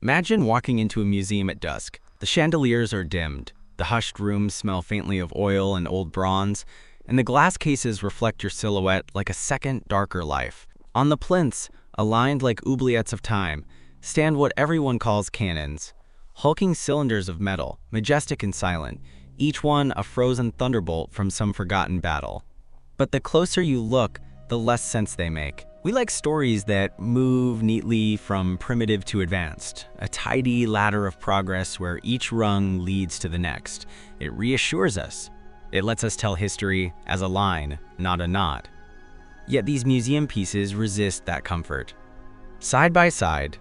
Imagine walking into a museum at dusk. The chandeliers are dimmed, the hushed rooms smell faintly of oil and old bronze, and the glass cases reflect your silhouette like a second, darker life. On the plinths, aligned like oubliettes of time, stand what everyone calls cannons. Hulking cylinders of metal, majestic and silent, each one a frozen thunderbolt from some forgotten battle. But the closer you look, the less sense they make. We like stories that move neatly from primitive to advanced, a tidy ladder of progress where each rung leads to the next. It reassures us. It lets us tell history as a line, not a knot. Yet these museum pieces resist that comfort. Side by side,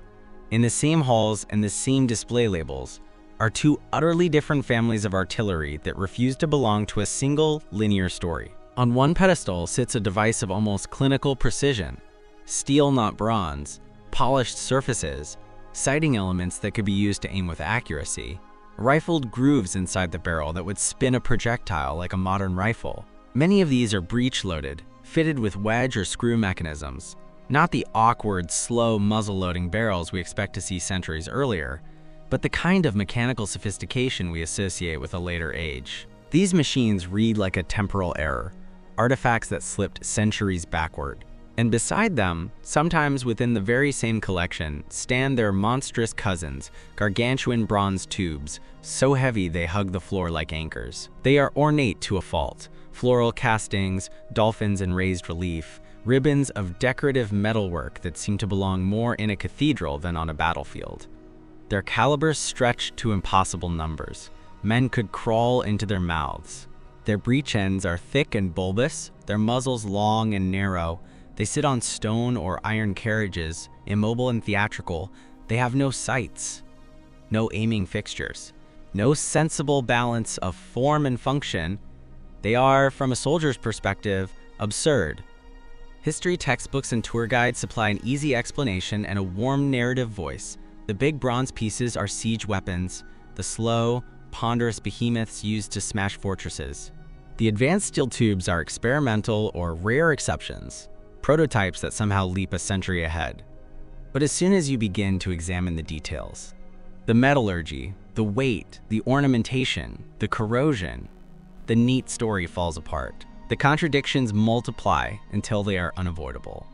in the same halls and the same display labels, are two utterly different families of artillery that refuse to belong to a single linear story. On one pedestal sits a device of almost clinical precision. Steel, not bronze, polished surfaces, sighting elements that could be used to aim with accuracy, rifled grooves inside the barrel that would spin a projectile like a modern rifle. Many of these are breech-loaded, fitted with wedge or screw mechanisms, not the awkward, slow muzzle-loading barrels we expect to see centuries earlier, but the kind of mechanical sophistication we associate with a later age. These machines read like a temporal error, artifacts that slipped centuries backward. And beside them, sometimes within the very same collection, stand their monstrous cousins, gargantuan bronze tubes, so heavy they hug the floor like anchors. They are ornate to a fault. Floral castings, dolphins in raised relief, ribbons of decorative metalwork that seem to belong more in a cathedral than on a battlefield. Their calibers stretch to impossible numbers. Men could crawl into their mouths. Their breech ends are thick and bulbous, their muzzles long and narrow. They sit on stone or iron carriages, immobile and theatrical. They have no sights, no aiming fixtures, no sensible balance of form and function. They are, from a soldier's perspective, absurd. History textbooks and tour guides supply an easy explanation and a warm narrative voice. The big bronze pieces are siege weapons, the slow, ponderous behemoths used to smash fortresses. The advanced steel tubes are experimental or rare exceptions, prototypes that somehow leap a century ahead. But as soon as you begin to examine the details, the metallurgy, the weight, the ornamentation, the corrosion, the neat story falls apart. The contradictions multiply until they are unavoidable.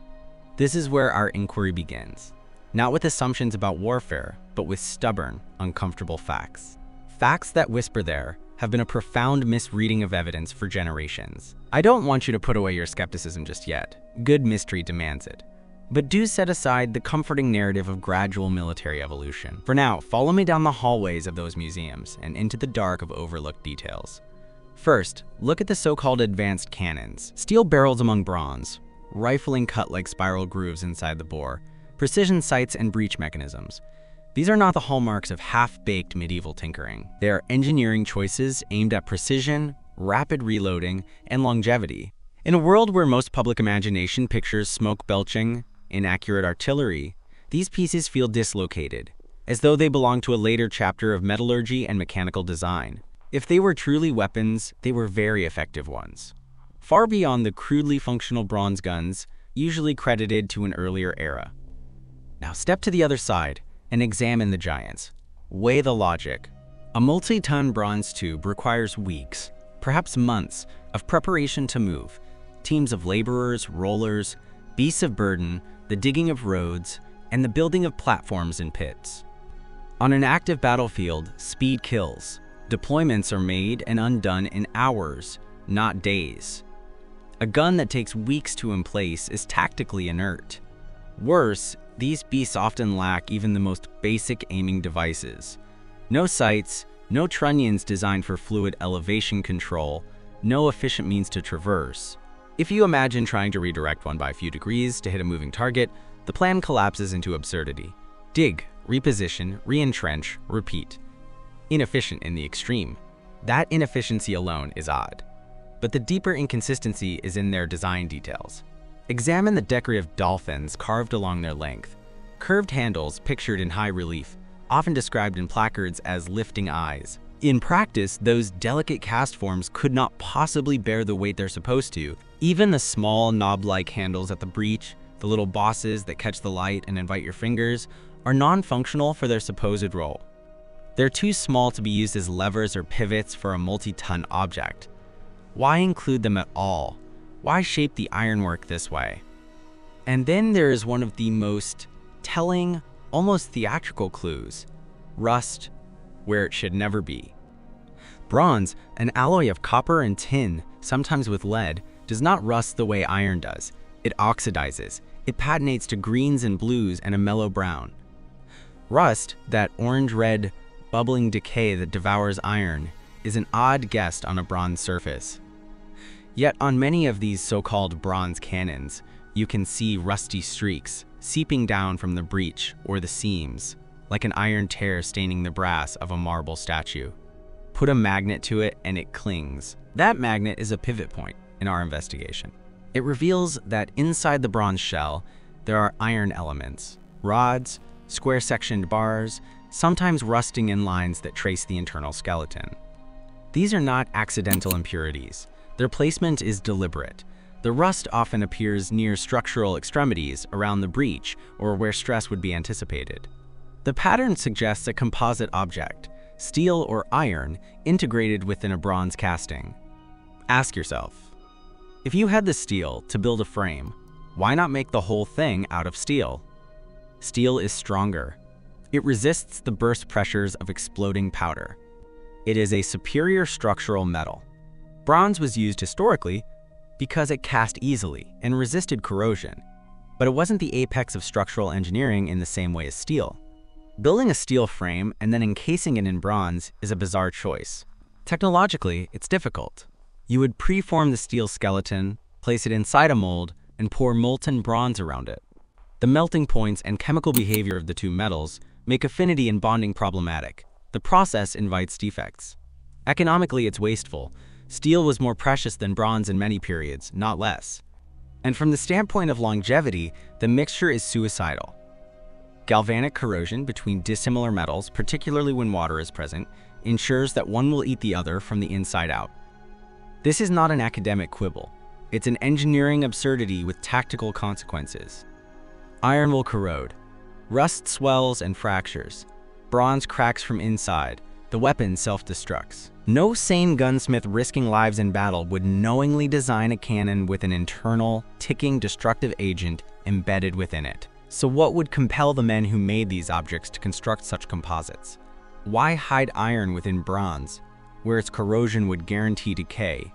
This is where our inquiry begins, not with assumptions about warfare, but with stubborn, uncomfortable facts. Facts that whisper there have been a profound misreading of evidence for generations. I don't want you to put away your skepticism just yet. Good mystery demands it. But do set aside the comforting narrative of gradual military evolution. For now, follow me down the hallways of those museums and into the dark of overlooked details. First, look at the so-called advanced cannons. Steel barrels among bronze, rifling cut like spiral grooves inside the bore, precision sights and breech mechanisms. These are not the hallmarks of half-baked medieval tinkering. They are engineering choices aimed at precision, rapid reloading, and longevity. In a world where most public imagination pictures smoke belching, inaccurate artillery, these pieces feel dislocated, as though they belong to a later chapter of metallurgy and mechanical design. If they were truly weapons, they were very effective ones, far beyond the crudely functional bronze guns usually credited to an earlier era. Now step to the other side and examine the giants. Weigh the logic. A multi-ton bronze tube requires weeks, perhaps months, of preparation to move. Teams of laborers, rollers, beasts of burden, the digging of roads, and the building of platforms and pits. On an active battlefield, speed kills. Deployments are made and undone in hours, not days. A gun that takes weeks to emplace is tactically inert. Worse, these beasts often lack even the most basic aiming devices. No sights, no trunnions designed for fluid elevation control, no efficient means to traverse. If you imagine trying to redirect one by a few degrees to hit a moving target, the plan collapses into absurdity. Dig, reposition, re-entrench, repeat. Inefficient in the extreme. That inefficiency alone is odd. But the deeper inconsistency is in their design details. Examine the decorative dolphins carved along their length. Curved handles pictured in high relief, often described in placards as lifting eyes. In practice, those delicate cast forms could not possibly bear the weight they're supposed to. Even the small knob-like handles at the breech, the little bosses that catch the light and invite your fingers, are non-functional for their supposed role. They're too small to be used as levers or pivots for a multi-ton object. Why include them at all? Why shape the ironwork this way? And then there is one of the most telling, almost theatrical clues: rust where it should never be. Bronze, an alloy of copper and tin, sometimes with lead, does not rust the way iron does. It oxidizes. It patinates to greens and blues and a mellow brown. Rust, that orange-red, bubbling decay that devours iron, is an odd guest on a bronze surface. Yet on many of these so-called bronze cannons, you can see rusty streaks seeping down from the breech or the seams, like an iron tear staining the brass of a marble statue. Put a magnet to it and it clings. That magnet is a pivot point in our investigation. It reveals that inside the bronze shell, there are iron elements, rods, square-sectioned bars, sometimes rusting in lines that trace the internal skeleton. These are not accidental impurities. Their placement is deliberate. The rust often appears near structural extremities around the breech or where stress would be anticipated. The pattern suggests a composite object, steel or iron, integrated within a bronze casting. Ask yourself, if you had the steel to build a frame, why not make the whole thing out of steel? Steel is stronger. It resists the burst pressures of exploding powder. It is a superior structural metal. Bronze was used historically because it cast easily and resisted corrosion, but it wasn't the apex of structural engineering in the same way as steel. Building a steel frame and then encasing it in bronze is a bizarre choice. Technologically, it's difficult. You would preform the steel skeleton, place it inside a mold, and pour molten bronze around it. The melting points and chemical behavior of the two metals make affinity and bonding problematic. The process invites defects. Economically, it's wasteful. Steel was more precious than bronze in many periods, not less. And from the standpoint of longevity, the mixture is suicidal. Galvanic corrosion between dissimilar metals, particularly when water is present, ensures that one will eat the other from the inside out. This is not an academic quibble. It's an engineering absurdity with tactical consequences. Iron will corrode. Rust swells and fractures. Bronze cracks from inside. The weapon self-destructs. No sane gunsmith risking lives in battle would knowingly design a cannon with an internal, ticking destructive agent embedded within it. So what would compel the men who made these objects to construct such composites? Why hide iron within bronze, where its corrosion would guarantee decay?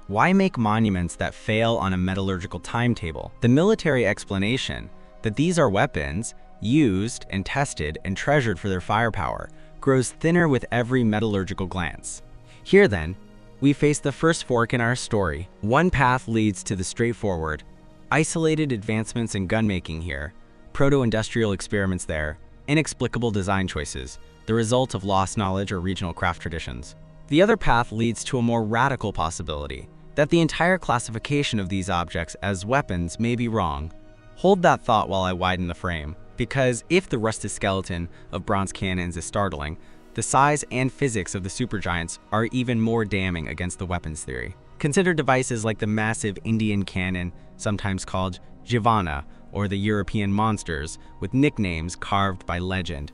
Why make monuments that fail on a metallurgical timetable? The military explanation that these are weapons used and tested and treasured for their firepower grows thinner with every metallurgical glance. Here then, we face the first fork in our story. One path leads to the straightforward, isolated advancements in gunmaking here, proto-industrial experiments there, inexplicable design choices, the result of lost knowledge or regional craft traditions. The other path leads to a more radical possibility, that the entire classification of these objects as weapons may be wrong. Hold that thought while I widen the frame, because if the rusted skeleton of bronze cannons is startling, the size and physics of the supergiants are even more damning against the weapons theory. Consider devices like the massive Indian cannon, sometimes called Jivana, or the European monsters, with nicknames carved by legend.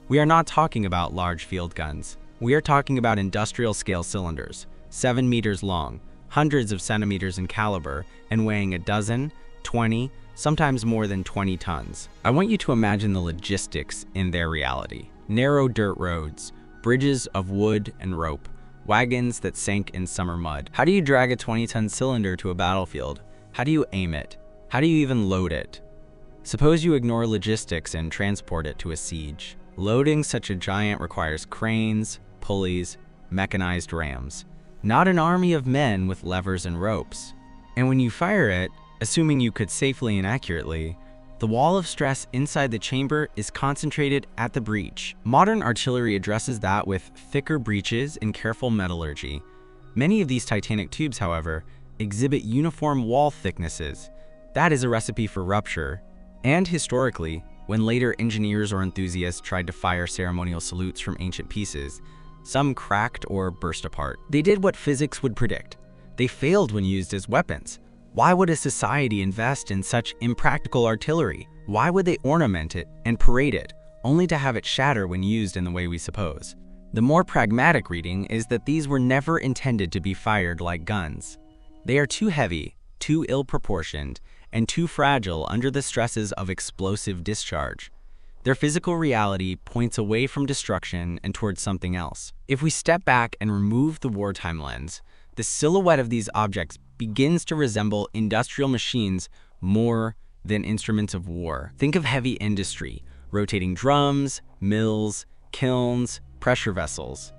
We are not talking about large field guns. We are talking about industrial-scale cylinders, 7 meters long, hundreds of centimeters in caliber, and weighing a dozen, 20, sometimes more than 20 tons. I want you to imagine the logistics in their reality. Narrow dirt roads, bridges of wood and rope, wagons that sank in summer mud. How do you drag a 20-ton cylinder to a battlefield? How do you aim it? How do you even load it? Suppose you ignore logistics and transport it to a siege. Loading such a giant requires cranes, pulleys, mechanized rams, not an army of men with levers and ropes. And when you fire it, assuming you could safely and accurately, the wall of stress inside the chamber is concentrated at the breech. Modern artillery addresses that with thicker breeches and careful metallurgy. Many of these titanic tubes, however, exhibit uniform wall thicknesses. That is a recipe for rupture. And historically, when later engineers or enthusiasts tried to fire ceremonial salutes from ancient pieces, some cracked or burst apart. They did what physics would predict. They failed when used as weapons. Why would a society invest in such impractical artillery? Why would they ornament it and parade it, only to have it shatter when used in the way we suppose? The more pragmatic reading is that these were never intended to be fired like guns. They are too heavy, too ill-proportioned, and too fragile under the stresses of explosive discharge. Their physical reality points away from destruction and towards something else. If we step back and remove the wartime lens, the silhouette of these objects begins to resemble industrial machines more than instruments of war. Think of heavy industry, rotating drums, mills, kilns, pressure vessels.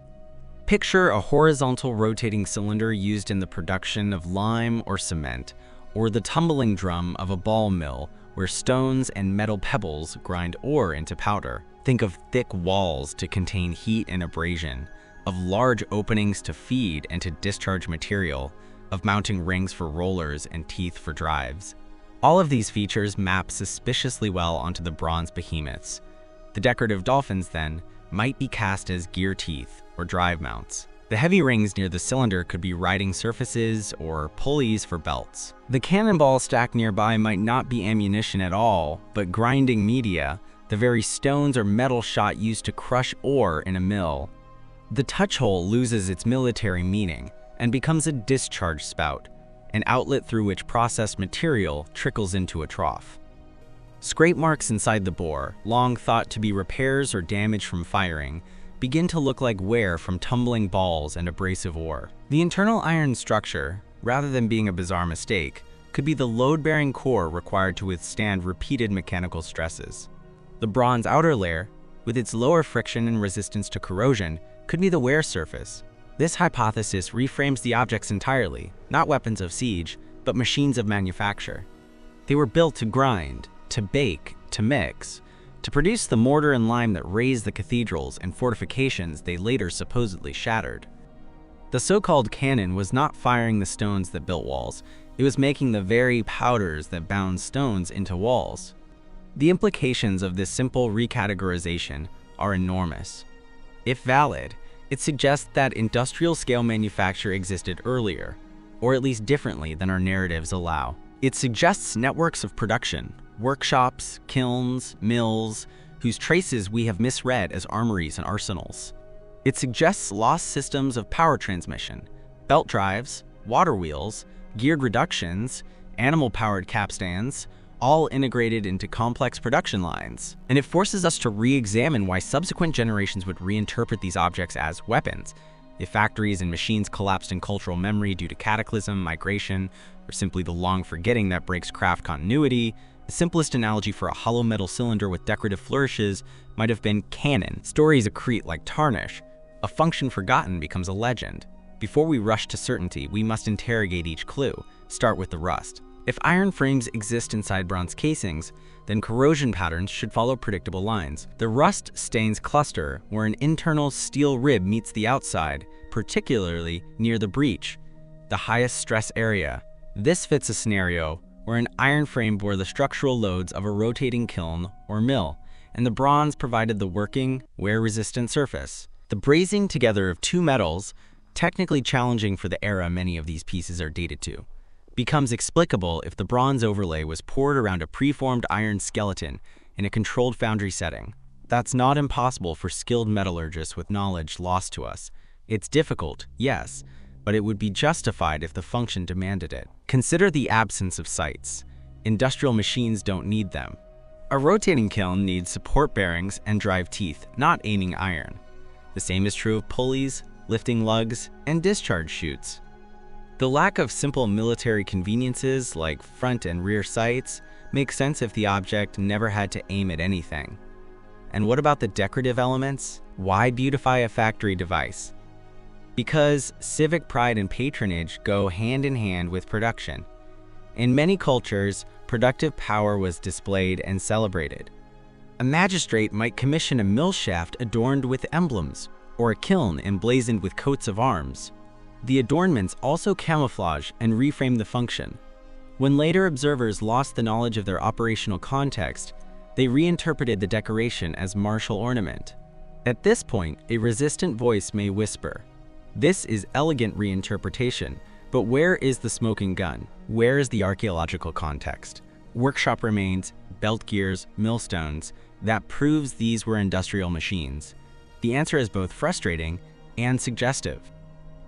Picture a horizontal rotating cylinder used in the production of lime or cement, or the tumbling drum of a ball mill where stones and metal pebbles grind ore into powder. Think of thick walls to contain heat and abrasion, of large openings to feed and to discharge material, of mounting rings for rollers and teeth for drives. All of these features map suspiciously well onto the bronze behemoths. The decorative dolphins, then, might be cast as gear teeth or drive mounts. The heavy rings near the cylinder could be riding surfaces or pulleys for belts. The cannonball stacked nearby might not be ammunition at all, but grinding media, the very stones or metal shot used to crush ore in a mill. The touch hole loses its military meaning and becomes a discharge spout, an outlet through which processed material trickles into a trough. Scrape marks inside the bore, long thought to be repairs or damage from firing, begin to look like wear from tumbling balls and abrasive ore. The internal iron structure, rather than being a bizarre mistake, could be the load-bearing core required to withstand repeated mechanical stresses. The bronze outer layer, with its lower friction and resistance to corrosion, could be the wear surface. This hypothesis reframes the objects entirely, not weapons of siege, but machines of manufacture. They were built to grind, to bake, to mix, to produce the mortar and lime that raised the cathedrals and fortifications they later supposedly shattered. The so-called cannon was not firing the stones that built walls, it was making the very powders that bound stones into walls. The implications of this simple recategorization are enormous. If valid, it suggests that industrial-scale manufacture existed earlier, or at least differently than our narratives allow. It suggests networks of production, workshops, kilns, mills, whose traces we have misread as armories and arsenals. It suggests lost systems of power transmission, belt drives, water wheels, geared reductions, animal-powered capstans, all integrated into complex production lines. And it forces us to re-examine why subsequent generations would reinterpret these objects as weapons. If factories and machines collapsed in cultural memory due to cataclysm, migration, or simply the long forgetting that breaks craft continuity, the simplest analogy for a hollow metal cylinder with decorative flourishes might have been cannon. Stories accrete like tarnish. A function forgotten becomes a legend. Before we rush to certainty, we must interrogate each clue, start with the rust. If iron frames exist inside bronze casings, then corrosion patterns should follow predictable lines. The rust stains cluster where an internal steel rib meets the outside, particularly near the breech, the highest stress area. This fits a scenario where an iron frame bore the structural loads of a rotating kiln or mill, and the bronze provided the working, wear-resistant surface. The brazing together of two metals, technically challenging for the era many of these pieces are dated to, becomes explicable if the bronze overlay was poured around a preformed iron skeleton in a controlled foundry setting. That's not impossible for skilled metallurgists with knowledge lost to us. It's difficult, yes, but it would be justified if the function demanded it. Consider the absence of sights. Industrial machines don't need them. A rotating kiln needs support bearings and drive teeth, not aiming iron. The same is true of pulleys, lifting lugs, and discharge chutes. The lack of simple military conveniences like front and rear sights makes sense if the object never had to aim at anything. And what about the decorative elements? Why beautify a factory device? Because civic pride and patronage go hand in hand with production. In many cultures, productive power was displayed and celebrated. A magistrate might commission a mill shaft adorned with emblems, or a kiln emblazoned with coats of arms. The adornments also camouflage and reframe the function. When later observers lost the knowledge of their operational context, they reinterpreted the decoration as martial ornament. At this point, a resistant voice may whisper, "This is elegant reinterpretation, but where is the smoking gun? Where is the archaeological context?" Workshop remains, belt gears, millstones, that proves these were industrial machines? The answer is both frustrating and suggestive.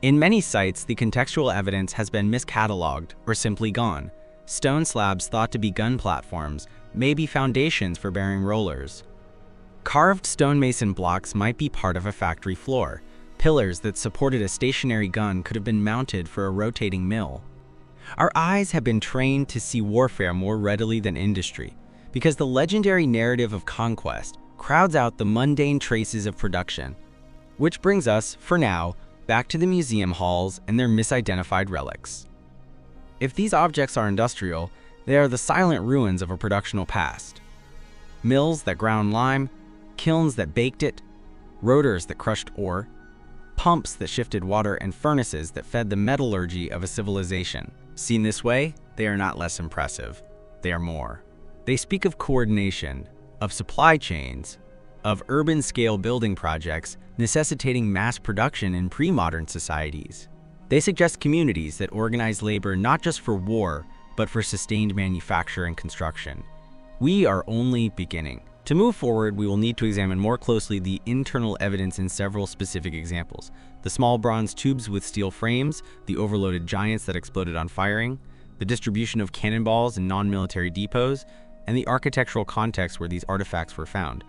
In many sites, the contextual evidence has been miscatalogued or simply gone. Stone slabs thought to be gun platforms may be foundations for bearing rollers. Carved stonemason blocks might be part of a factory floor. Pillars that supported a stationary gun could have been mounted for a rotating mill. Our eyes have been trained to see warfare more readily than industry, because the legendary narrative of conquest crowds out the mundane traces of production. Which brings us, for now, back to the museum halls and their misidentified relics. If these objects are industrial, they are the silent ruins of a productional past. Mills that ground lime, kilns that baked it, rotors that crushed ore, pumps that shifted water, and furnaces that fed the metallurgy of a civilization. Seen this way, they are not less impressive. They are more. They speak of coordination, of supply chains, of urban-scale building projects necessitating mass production in pre-modern societies. They suggest communities that organize labor not just for war, but for sustained manufacture and construction. We are only beginning. To move forward, we will need to examine more closely the internal evidence in several specific examples. The small bronze tubes with steel frames, the overloaded giants that exploded on firing, the distribution of cannonballs in non-military depots, and the architectural context where these artifacts were found.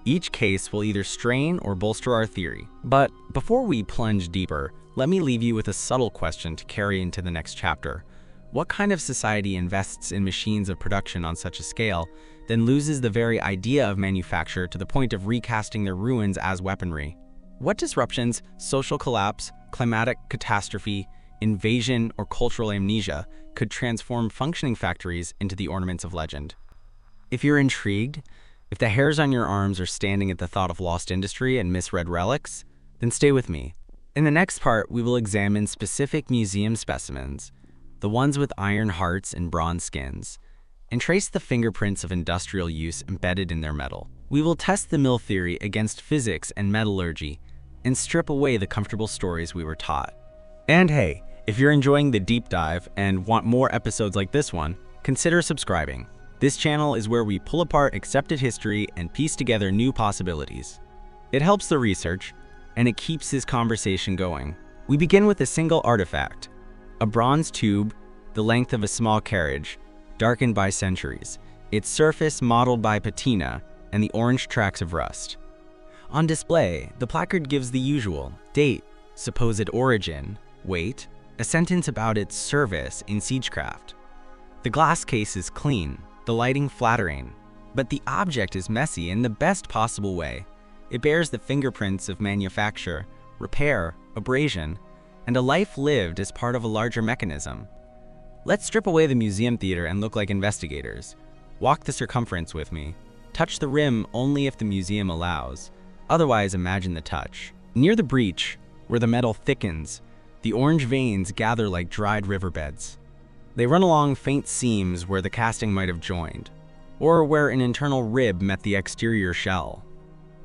Each case will either strain or bolster our theory. But before we plunge deeper, let me leave you with a subtle question to carry into the next chapter. What kind of society invests in machines of production on such a scale, then loses the very idea of manufacture to the point of recasting their ruins as weaponry? What disruptions, social collapse, climatic catastrophe, invasion, or cultural amnesia could transform functioning factories into the ornaments of legend? If you're intrigued, if the hairs on your arms are standing at the thought of lost industry and misread relics, then stay with me. In the next part, we will examine specific museum specimens, the ones with iron hearts and bronze skins, and trace the fingerprints of industrial use embedded in their metal. We will test the mill theory against physics and metallurgy, and strip away the comfortable stories we were taught. And hey, if you're enjoying the deep dive and want more episodes like this one, consider subscribing. This channel is where we pull apart accepted history and piece together new possibilities. It helps the research, and it keeps this conversation going. We begin with a single artifact, a bronze tube the length of a small carriage, darkened by centuries, its surface mottled by patina and the orange tracks of rust. On display, the placard gives the usual date, supposed origin, weight, a sentence about its service in siegecraft. The glass case is clean, the lighting flattering, but the object is messy in the best possible way. It bears the fingerprints of manufacture, repair, abrasion, and a life lived as part of a larger mechanism. Let's strip away the museum theater and look like investigators. Walk the circumference with me. Touch the rim only if the museum allows. Otherwise, imagine the touch. Near the breach, where the metal thickens, the orange veins gather like dried riverbeds. They run along faint seams where the casting might have joined, or where an internal rib met the exterior shell.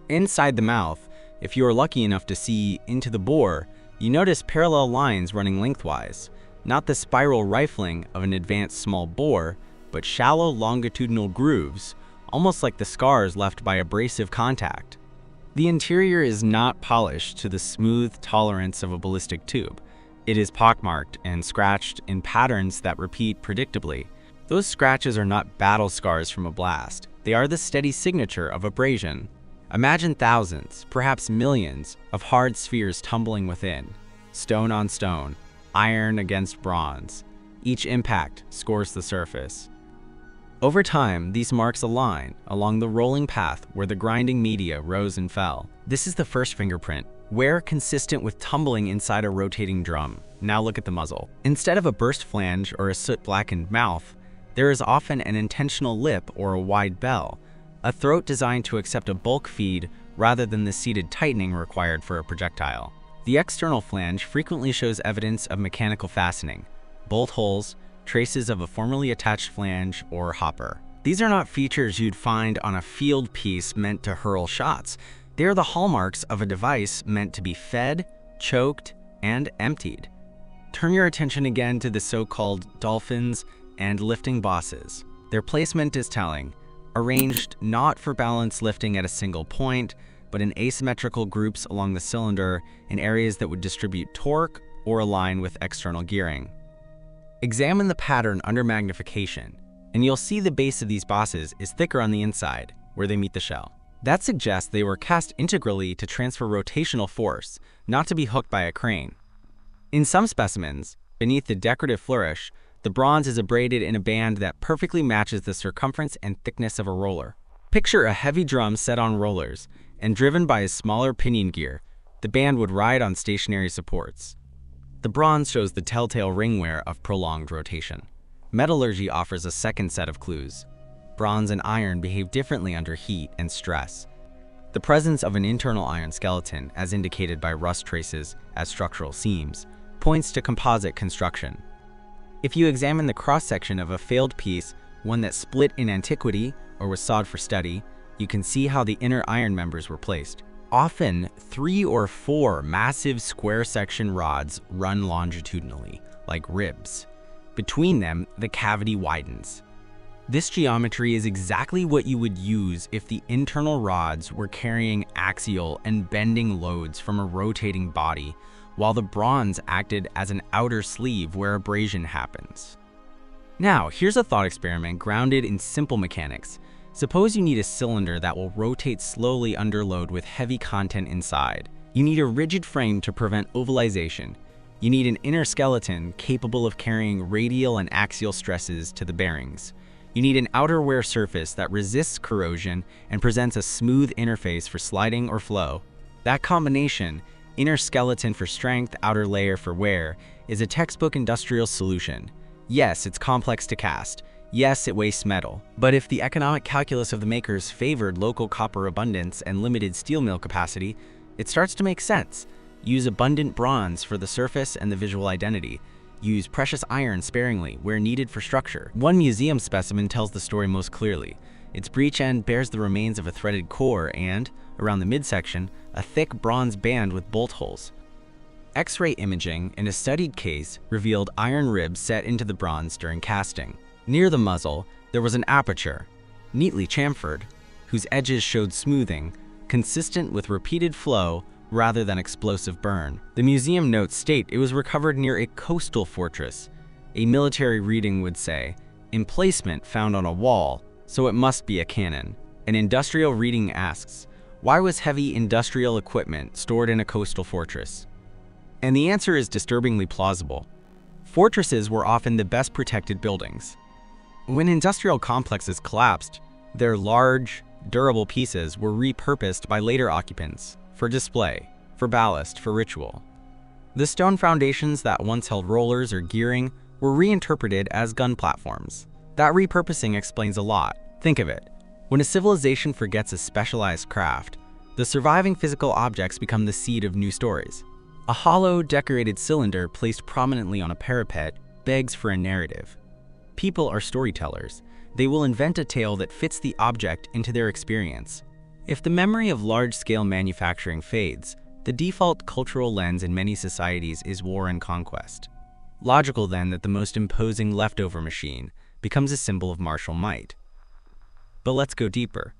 Inside the mouth, if you are lucky enough to see into the bore, you notice parallel lines running lengthwise, not the spiral rifling of an advanced small bore, but shallow longitudinal grooves, almost like the scars left by abrasive contact. The interior is not polished to the smooth tolerance of a ballistic tube. It is pockmarked and scratched in patterns that repeat predictably. Those scratches are not battle scars from a blast. They are the steady signature of abrasion. Imagine thousands, perhaps millions, of hard spheres tumbling within, stone on stone, iron against bronze. Each impact scores the surface. Over time, these marks align along the rolling path where the grinding media rose and fell. This is the first fingerprint, wear consistent with tumbling inside a rotating drum. Now look at the muzzle. Instead of a burst flange or a soot-blackened mouth, there is often an intentional lip or a wide bell, a throat designed to accept a bulk feed rather than the seated tightening required for a projectile. The external flange frequently shows evidence of mechanical fastening, bolt holes, traces of a formerly attached flange or hopper. These are not features you'd find on a field piece meant to hurl shots. They are the hallmarks of a device meant to be fed, choked, and emptied. Turn your attention again to the so-called dolphins and lifting bosses. Their placement is telling. arranged not for balance lifting at a single point, but in asymmetrical groups along the cylinder in areas that would distribute torque or align with external gearing. Examine the pattern under magnification, and you'll see the base of these bosses is thicker on the inside, where they meet the shell. That suggests they were cast integrally to transfer rotational force, not to be hooked by a crane. In some specimens, beneath the decorative flourish, the bronze is abraded in a band that perfectly matches the circumference and thickness of a roller. Picture a heavy drum set on rollers and driven by a smaller pinion gear. The band would ride on stationary supports. The bronze shows the telltale ring wear of prolonged rotation. Metallurgy offers a second set of clues. Bronze and iron behave differently under heat and stress. The presence of an internal iron skeleton, as indicated by rust traces as structural seams, points to composite construction. If you examine the cross-section of a failed piece, one that split in antiquity or was sawed for study, you can see how the inner iron members were placed. Often, 3 or 4 massive square-section rods run longitudinally, like ribs. Between them, the cavity widens. This geometry is exactly what you would use if the internal rods were carrying axial and bending loads from a rotating body, while the bronze acted as an outer sleeve where abrasion happens. Now, here's a thought experiment grounded in simple mechanics. Suppose you need a cylinder that will rotate slowly under load with heavy content inside. You need a rigid frame to prevent ovalization. You need an inner skeleton capable of carrying radial and axial stresses to the bearings. You need an outer wear surface that resists corrosion and presents a smooth interface for sliding or flow. That combination, inner skeleton for strength, outer layer for wear, is a textbook industrial solution. Yes, it's complex to cast. Yes, it wastes metal. But if the economic calculus of the makers favored local copper abundance and limited steel mill capacity, it starts to make sense. Use abundant bronze for the surface and the visual identity. Use precious iron sparingly where needed for structure. One museum specimen tells the story most clearly. Its breech end bears the remains of a threaded core and, around the midsection, a thick bronze band with bolt holes. X-ray imaging in a studied case revealed iron ribs set into the bronze during casting. Near the muzzle, there was an aperture, neatly chamfered, whose edges showed smoothing, consistent with repeated flow rather than explosive burn. The museum notes state it was recovered near a coastal fortress. A military reading would say, emplacement found on a wall, so it must be a cannon. An industrial reading asks, why was heavy industrial equipment stored in a coastal fortress? And the answer is disturbingly plausible. Fortresses were often the best protected buildings. When industrial complexes collapsed, their large, durable pieces were repurposed by later occupants for display, for ballast, for ritual. The stone foundations that once held rollers or gearing were reinterpreted as gun platforms. That repurposing explains a lot. Think of it. When a civilization forgets a specialized craft, the surviving physical objects become the seed of new stories. A hollow, decorated cylinder placed prominently on a parapet begs for a narrative. People are storytellers. They will invent a tale that fits the object into their experience. If the memory of large-scale manufacturing fades, the default cultural lens in many societies is war and conquest. Logical then that the most imposing leftover machine becomes a symbol of martial might. But let's go deeper.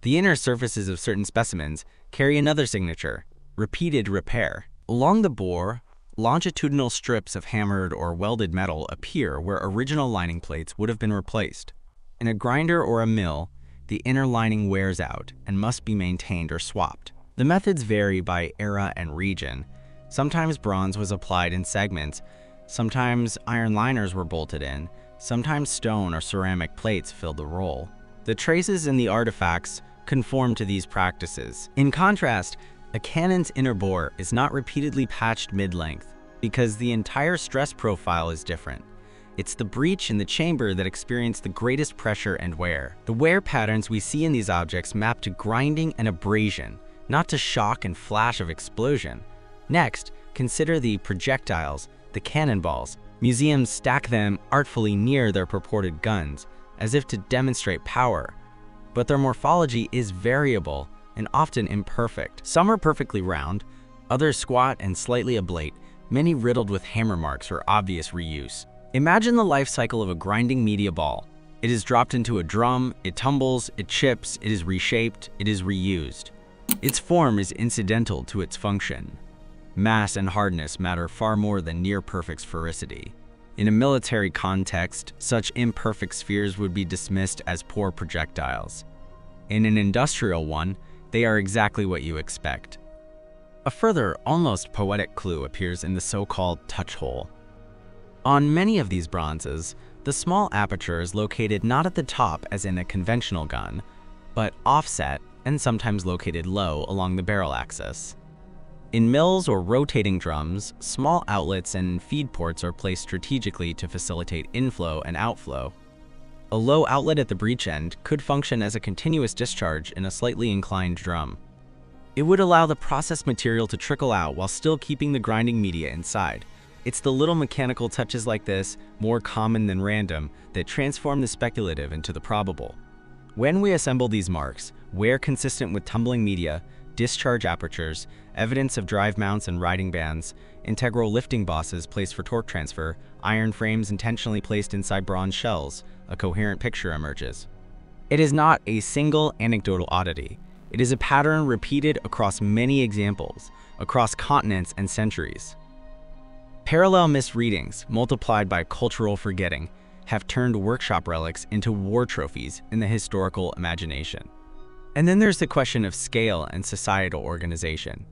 The inner surfaces of certain specimens carry another signature: repeated repair. Along the bore, longitudinal strips of hammered or welded metal appear where original lining plates would have been replaced. In a grinder or a mill, the inner lining wears out and must be maintained or swapped. The methods vary by era and region. Sometimes bronze was applied in segments, sometimes iron liners were bolted in, sometimes stone or ceramic plates filled the roll. The traces in the artifacts conform to these practices. In contrast, a cannon's inner bore is not repeatedly patched mid-length because the entire stress profile is different. It's the breech in the chamber that experience the greatest pressure and wear. The wear patterns we see in these objects map to grinding and abrasion, not to shock and flash of explosion. Next, consider the projectiles, the cannonballs. Museums stack them artfully near their purported guns, as if to demonstrate power. But their morphology is variable and often imperfect. Some are perfectly round, others squat and slightly ablate, many riddled with hammer marks or obvious reuse. Imagine the life cycle of a grinding media ball. It is dropped into a drum, it tumbles, it chips, it is reshaped, it is reused. Its form is incidental to its function. Mass and hardness matter far more than near-perfect sphericity. In a military context, such imperfect spheres would be dismissed as poor projectiles. In an industrial one, they are exactly what you expect. A further, almost poetic clue appears in the so-called touch hole. On many of these bronzes, the small aperture is located not at the top as in a conventional gun, but offset and sometimes located low along the barrel axis. In mills or rotating drums, small outlets and feed ports are placed strategically to facilitate inflow and outflow. A low outlet at the breech end could function as a continuous discharge in a slightly inclined drum. It would allow the processed material to trickle out while still keeping the grinding media inside. It's the little mechanical touches like this, more common than random, that transform the speculative into the probable. When we assemble these marks, where consistent with tumbling media, discharge apertures, evidence of drive mounts and riding bands, integral lifting bosses placed for torque transfer, iron frames intentionally placed inside bronze shells, a coherent picture emerges. It is not a single anecdotal oddity. It is a pattern repeated across many examples, across continents and centuries. Parallel misreadings, multiplied by cultural forgetting, have turned workshop relics into war trophies in the historical imagination. And then there's the question of scale and societal organization.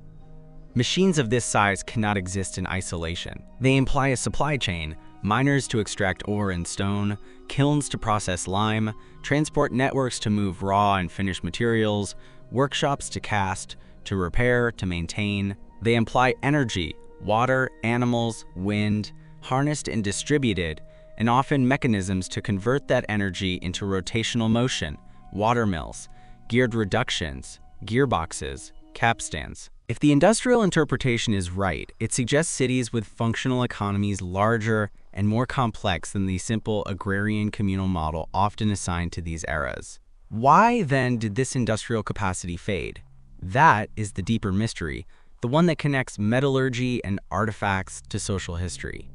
Machines of this size cannot exist in isolation. They imply a supply chain, miners to extract ore and stone, kilns to process lime, transport networks to move raw and finished materials, workshops to cast, to repair, to maintain. They imply energy, water, animals, wind, harnessed and distributed, and often mechanisms to convert that energy into rotational motion, water mills, geared reductions, gearboxes, capstans. If the industrial interpretation is right, it suggests cities with functional economies larger and more complex than the simple agrarian communal model often assigned to these eras. Why then did this industrial capacity fade? That is the deeper mystery, the one that connects metallurgy and artifacts to social history.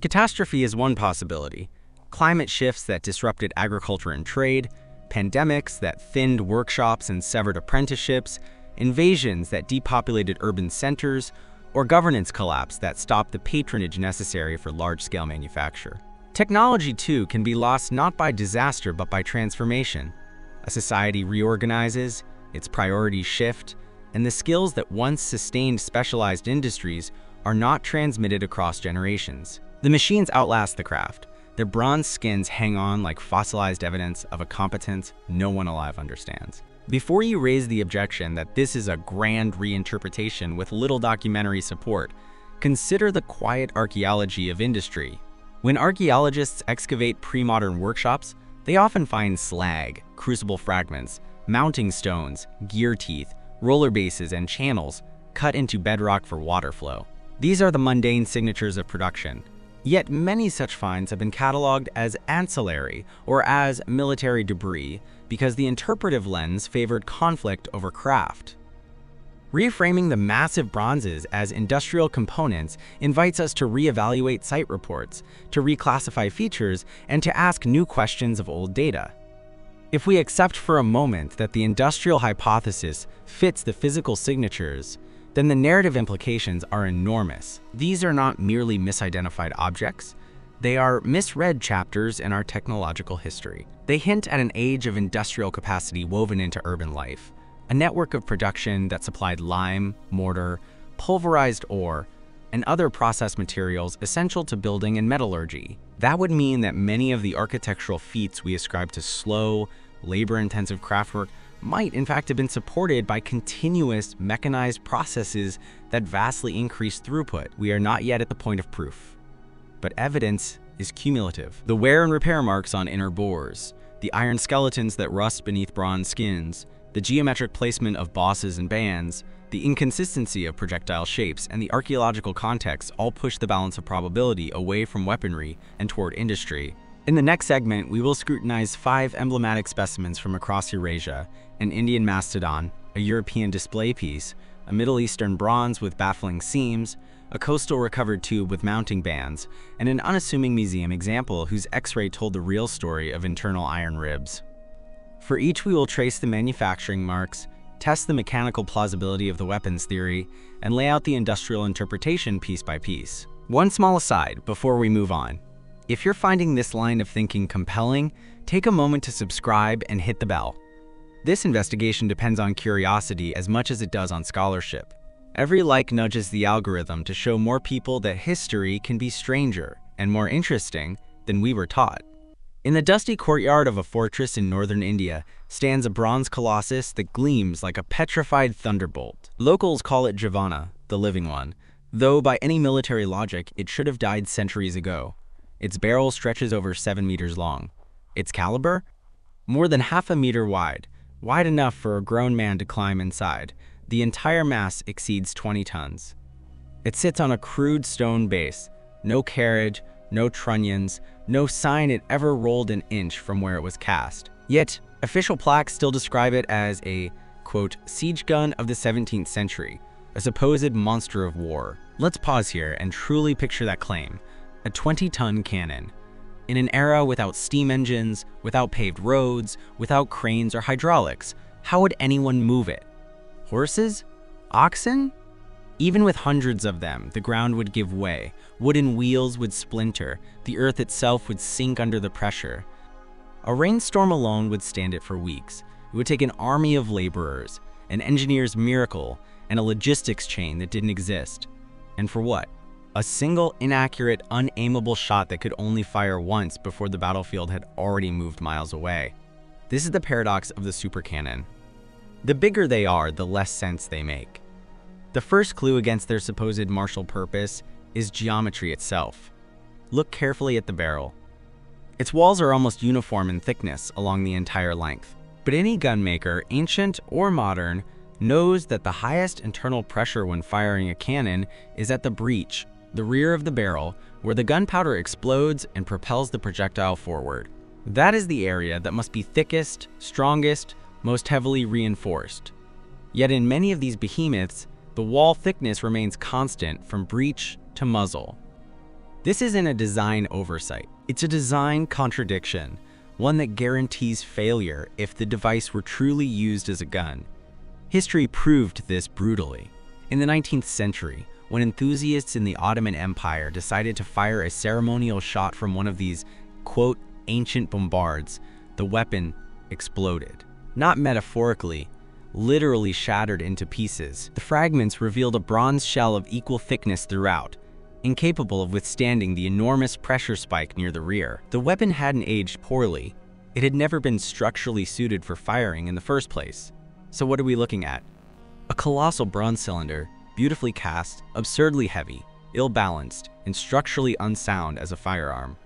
Catastrophe is one possibility. Climate shifts that disrupted agriculture and trade, pandemics that thinned workshops and severed apprenticeships, invasions that depopulated urban centers, or governance collapse that stopped the patronage necessary for large-scale manufacture. Technology, too, can be lost not by disaster but by transformation. A society reorganizes, its priorities shift, and the skills that once sustained specialized industries are not transmitted across generations. The machines outlast the craft. Their bronze skins hang on like fossilized evidence of a competence no one alive understands. Before you raise the objection that this is a grand reinterpretation with little documentary support, consider the quiet archaeology of industry. When archaeologists excavate pre-modern workshops, they often find slag, crucible fragments, mounting stones, gear teeth, roller bases, and channels cut into bedrock for water flow. These are the mundane signatures of production. Yet many such finds have been cataloged as ancillary or as military debris because the interpretive lens favored conflict over craft. Reframing the massive bronzes as industrial components invites us to reevaluate site reports, to reclassify features, and to ask new questions of old data. If we accept for a moment that the industrial hypothesis fits the physical signatures, then the narrative implications are enormous. These are not merely misidentified objects. They are misread chapters in our technological history. They hint at an age of industrial capacity woven into urban life, a network of production that supplied lime, mortar, pulverized ore, and other processed materials essential to building and metallurgy. That would mean that many of the architectural feats we ascribe to slow, labor-intensive craftwork might in fact have been supported by continuous mechanized processes that vastly increase throughput. We are not yet at the point of proof, but evidence is cumulative. The wear and repair marks on inner bores, the iron skeletons that rust beneath bronze skins, the geometric placement of bosses and bands, the inconsistency of projectile shapes, and the archaeological context all push the balance of probability away from weaponry and toward industry. In the next segment, we will scrutinize 5 emblematic specimens from across Eurasia: an Indian mastodon, a European display piece, a Middle Eastern bronze with baffling seams, a coastal recovered tube with mounting bands, and an unassuming museum example whose X-ray told the real story of internal iron ribs. For each, we will trace the manufacturing marks, test the mechanical plausibility of the weapons theory, and lay out the industrial interpretation piece by piece. One small aside before we move on. If you're finding this line of thinking compelling, take a moment to subscribe and hit the bell. This investigation depends on curiosity as much as it does on scholarship. Every like nudges the algorithm to show more people that history can be stranger and more interesting than we were taught. In the dusty courtyard of a fortress in northern India stands a bronze colossus that gleams like a petrified thunderbolt. Locals call it Javana, the living one, though by any military logic it should have died centuries ago. Its barrel stretches over 7 meters long. Its caliber? More than half a meter wide enough for a grown man to climb inside. The entire mass exceeds 20 tons. It sits on a crude stone base, no carriage, no trunnions, no sign it ever rolled an inch from where it was cast. Yet, official plaques still describe it as a, quote, siege gun of the 17th century, a supposed monster of war. Let's pause here and truly picture that claim, a 20-ton cannon. In an era without steam engines, without paved roads, without cranes or hydraulics, how would anyone move it? Horses? Oxen? Even with hundreds of them, the ground would give way, wooden wheels would splinter, the earth itself would sink under the pressure. A rainstorm alone would stand it for weeks. It would take an army of laborers, an engineer's miracle, and a logistics chain that didn't exist. And for what? A single inaccurate, unaimable shot that could only fire once before the battlefield had already moved miles away. This is the paradox of the supercannon. The bigger they are, the less sense they make. The first clue against their supposed martial purpose is geometry itself. Look carefully at the barrel. Its walls are almost uniform in thickness along the entire length. But any gunmaker, ancient or modern, knows that the highest internal pressure when firing a cannon is at the breech, the rear of the barrel, where the gunpowder explodes and propels the projectile forward. That is the area that must be thickest, strongest, most heavily reinforced. Yet in many of these behemoths, the wall thickness remains constant from breech to muzzle. This isn't a design oversight, it's a design contradiction, one that guarantees failure if the device were truly used as a gun. History proved this brutally. In the 19th century, when enthusiasts in the Ottoman Empire decided to fire a ceremonial shot from one of these, quote, ancient bombards, the weapon exploded. Not metaphorically, literally shattered into pieces. The fragments revealed a bronze shell of equal thickness throughout, incapable of withstanding the enormous pressure spike near the rear. The weapon hadn't aged poorly. It had never been structurally suited for firing in the first place. So what are we looking at? A colossal bronze cylinder, beautifully cast, absurdly heavy, ill-balanced, and structurally unsound as a firearm.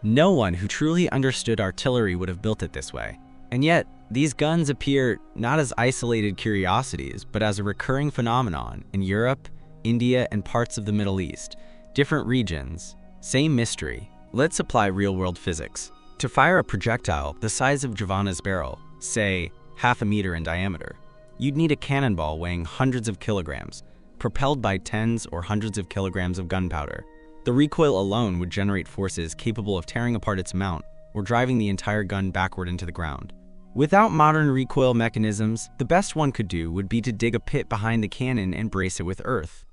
No one who truly understood artillery would have built it this way. And yet, these guns appear not as isolated curiosities, but as a recurring phenomenon in Europe, India, and parts of the Middle East. Different regions, same mystery. Let's apply real-world physics. To fire a projectile the size of Javana's barrel, say half a meter in diameter, you'd need a cannonball weighing hundreds of kilograms, propelled by tens or hundreds of kilograms of gunpowder. The recoil alone would generate forces capable of tearing apart its mount or driving the entire gun backward into the ground. Without modern recoil mechanisms, the best one could do would be to dig a pit behind the cannon and brace it with earth.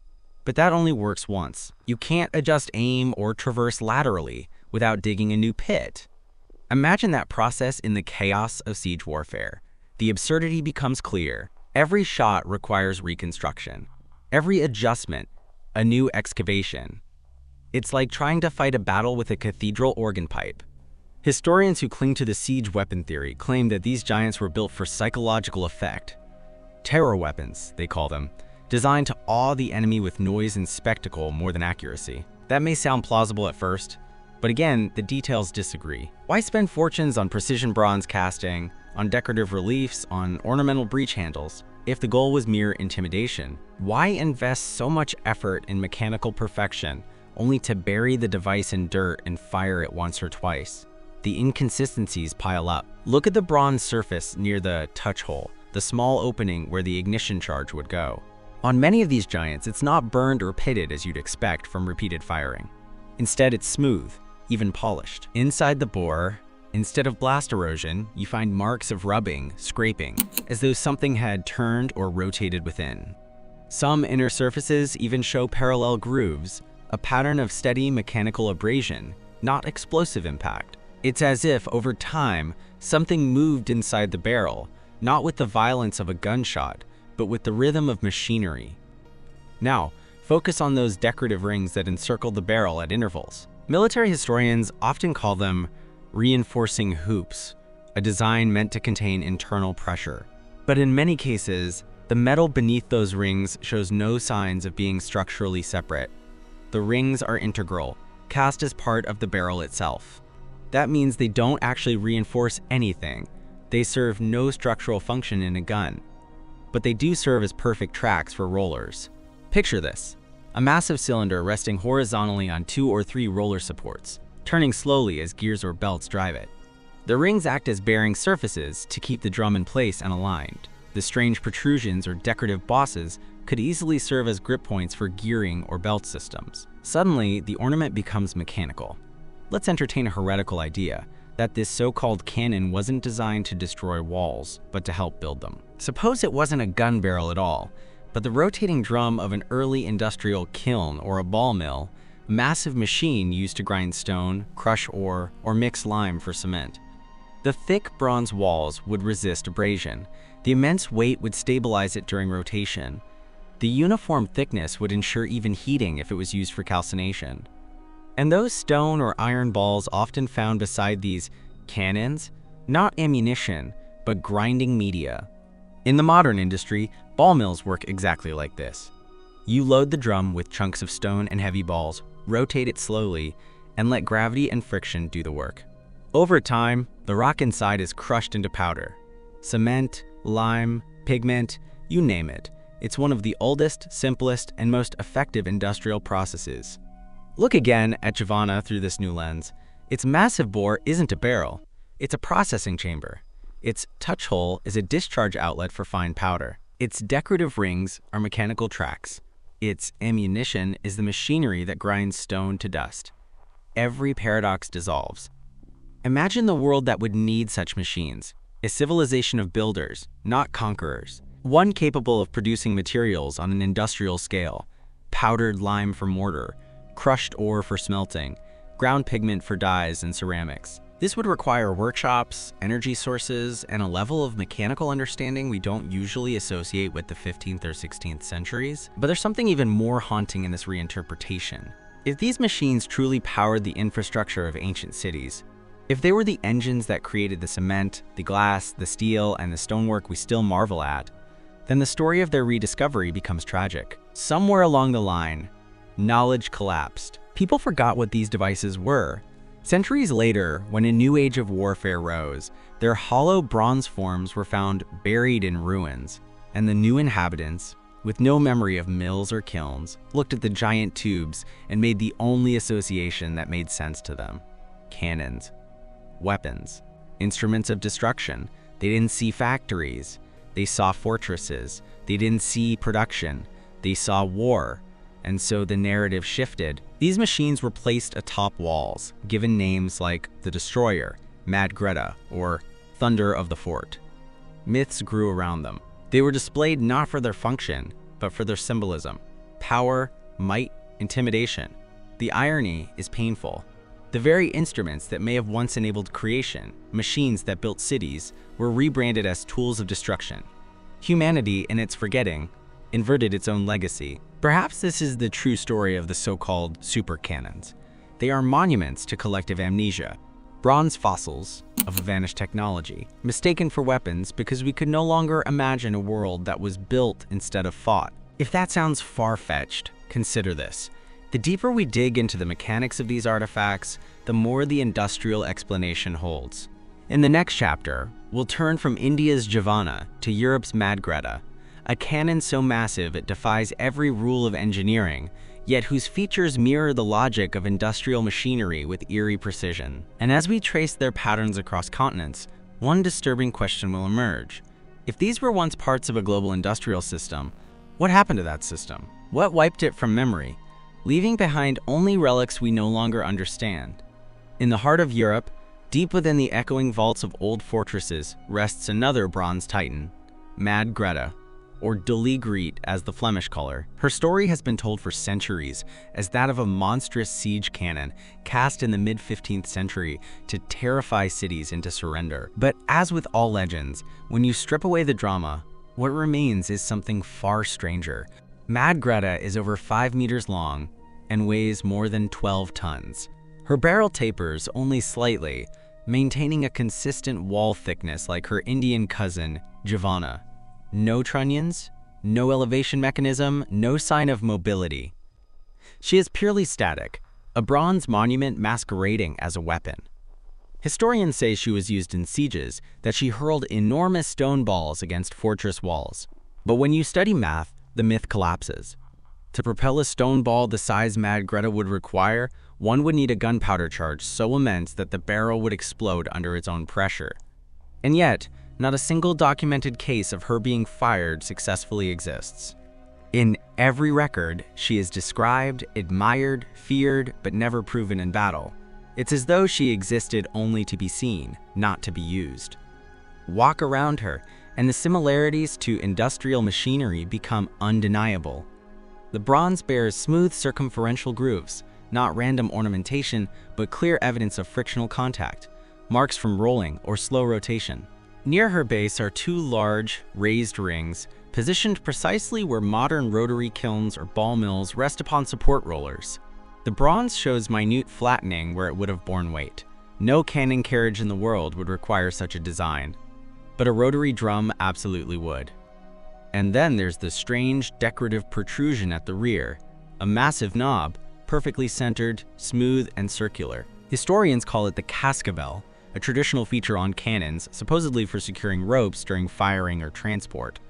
But that only works once. You can't adjust aim or traverse laterally without digging a new pit. Imagine that process in the chaos of siege warfare. The absurdity becomes clear. Every shot requires reconstruction. Every adjustment, a new excavation. It's like trying to fight a battle with a cathedral organ pipe. Historians who cling to the siege weapon theory claim that these giants were built for psychological effect. Terror weapons, they call them, designed to awe the enemy with noise and spectacle more than accuracy. That may sound plausible at first, but again, the details disagree. Why spend fortunes on precision bronze casting, on decorative reliefs, on ornamental breech handles, if the goal was mere intimidation? Why invest so much effort in mechanical perfection, only to bury the device in dirt and fire it once or twice? The inconsistencies pile up. Look at the bronze surface near the touch hole, the small opening where the ignition charge would go. On many of these giants, it's not burned or pitted as you'd expect from repeated firing. Instead, it's smooth, even polished. Inside the bore, instead of blast erosion, you find marks of rubbing, scraping, as though something had turned or rotated within. Some inner surfaces even show parallel grooves, a pattern of steady mechanical abrasion, not explosive impact. It's as if, over time, something moved inside the barrel, not with the violence of a gunshot, but with the rhythm of machinery. Now, focus on those decorative rings that encircle the barrel at intervals. Military historians often call them reinforcing hoops, a design meant to contain internal pressure. But in many cases, the metal beneath those rings shows no signs of being structurally separate. The rings are integral, cast as part of the barrel itself. That means they don't actually reinforce anything. They serve no structural function in a gun, but they do serve as perfect tracks for rollers. Picture this: a massive cylinder resting horizontally on 2 or 3 roller supports, turning slowly as gears or belts drive it. The rings act as bearing surfaces to keep the drum in place and aligned. The strange protrusions or decorative bosses could easily serve as grip points for gearing or belt systems. Suddenly, the ornament becomes mechanical. Let's entertain a heretical idea that this so-called cannon wasn't designed to destroy walls, but to help build them. Suppose it wasn't a gun barrel at all, but the rotating drum of an early industrial kiln or a ball mill, a massive machine used to grind stone, crush ore, or mix lime for cement. The thick bronze walls would resist abrasion. The immense weight would stabilize it during rotation. The uniform thickness would ensure even heating if it was used for calcination. And those stone or iron balls often found beside these cannons, not ammunition, but grinding media. In the modern industry, ball mills work exactly like this. You load the drum with chunks of stone and heavy balls, rotate it slowly, and let gravity and friction do the work. Over time, the rock inside is crushed into powder. Cement, lime, pigment, you name it. It's one of the oldest, simplest, and most effective industrial processes. Look again at Giovanna through this new lens. Its massive bore isn't a barrel, it's a processing chamber. Its touch hole is a discharge outlet for fine powder. Its decorative rings are mechanical tracks. Its ammunition is the machinery that grinds stone to dust. Every paradox dissolves. Imagine the world that would need such machines, a civilization of builders, not conquerors. One capable of producing materials on an industrial scale, powdered lime for mortar, crushed ore for smelting, ground pigment for dyes and ceramics. This would require workshops, energy sources, and a level of mechanical understanding we don't usually associate with the 15th or 16th centuries. But there's something even more haunting in this reinterpretation. If these machines truly powered the infrastructure of ancient cities, if they were the engines that created the cement, the glass, the steel, and the stonework we still marvel at, then the story of their rediscovery becomes tragic. Somewhere along the line, knowledge collapsed. People forgot what these devices were. Centuries later, when a new age of warfare rose, their hollow bronze forms were found buried in ruins, and the new inhabitants, with no memory of mills or kilns, looked at the giant tubes and made the only association that made sense to them: cannons, weapons, instruments of destruction. They didn't see factories. They saw fortresses. They didn't see production. They saw war. And so the narrative shifted. These machines were placed atop walls, given names like the Destroyer, Mad Greta, or Thunder of the Fort. Myths grew around them. They were displayed not for their function, but for their symbolism: power, might, intimidation. The irony is painful. The very instruments that may have once enabled creation, machines that built cities, were rebranded as tools of destruction. Humanity, in its forgetting, inverted its own legacy. Perhaps this is the true story of the so-called super cannons. They are monuments to collective amnesia, bronze fossils of a vanished technology, mistaken for weapons because we could no longer imagine a world that was built instead of fought. If that sounds far-fetched, consider this. The deeper we dig into the mechanics of these artifacts, the more the industrial explanation holds. In the next chapter, we'll turn from India's Giovanna to Europe's Mad Greta, a cannon so massive it defies every rule of engineering, yet whose features mirror the logic of industrial machinery with eerie precision. And as we trace their patterns across continents, one disturbing question will emerge. If these were once parts of a global industrial system, What happened to that system? What wiped it from memory, leaving behind only relics we no longer understand? In the heart of Europe, deep within the echoing vaults of old fortresses, rests another bronze titan, Mad Greta, or De Liegriet as the Flemish call her. Her story has been told for centuries as that of a monstrous siege cannon cast in the mid-15th century to terrify cities into surrender. But as with all legends, when you strip away the drama, what remains is something far stranger. Mad Greta is over 5 meters long and weighs more than 12 tons. Her barrel tapers only slightly, maintaining a consistent wall thickness like her Indian cousin, Javanna. No trunnions, no elevation mechanism, no sign of mobility. She is purely static, a bronze monument masquerading as a weapon. Historians say she was used in sieges, that she hurled enormous stone balls against fortress walls. But when you study math, the myth collapses. To propel a stone ball the size Mad Greta would require, one would need a gunpowder charge so immense that the barrel would explode under its own pressure. And yet, not a single documented case of her being fired successfully exists. In every record, she is described, admired, feared, but never proven in battle. It's as though she existed only to be seen, not to be used. Walk around her, and the similarities to industrial machinery become undeniable. The bronze bears smooth circumferential grooves, not random ornamentation, but clear evidence of frictional contact, marks from rolling or slow rotation. Near her base are 2 large, raised rings, positioned precisely where modern rotary kilns or ball mills rest upon support rollers. The bronze shows minute flattening where it would have borne weight. No cannon carriage in the world would require such a design, but a rotary drum absolutely would. And then there's the strange, decorative protrusion at the rear, a massive knob, perfectly centered, smooth, and circular. Historians call it the cascabel, a traditional feature on cannons, supposedly for securing ropes during firing or transport.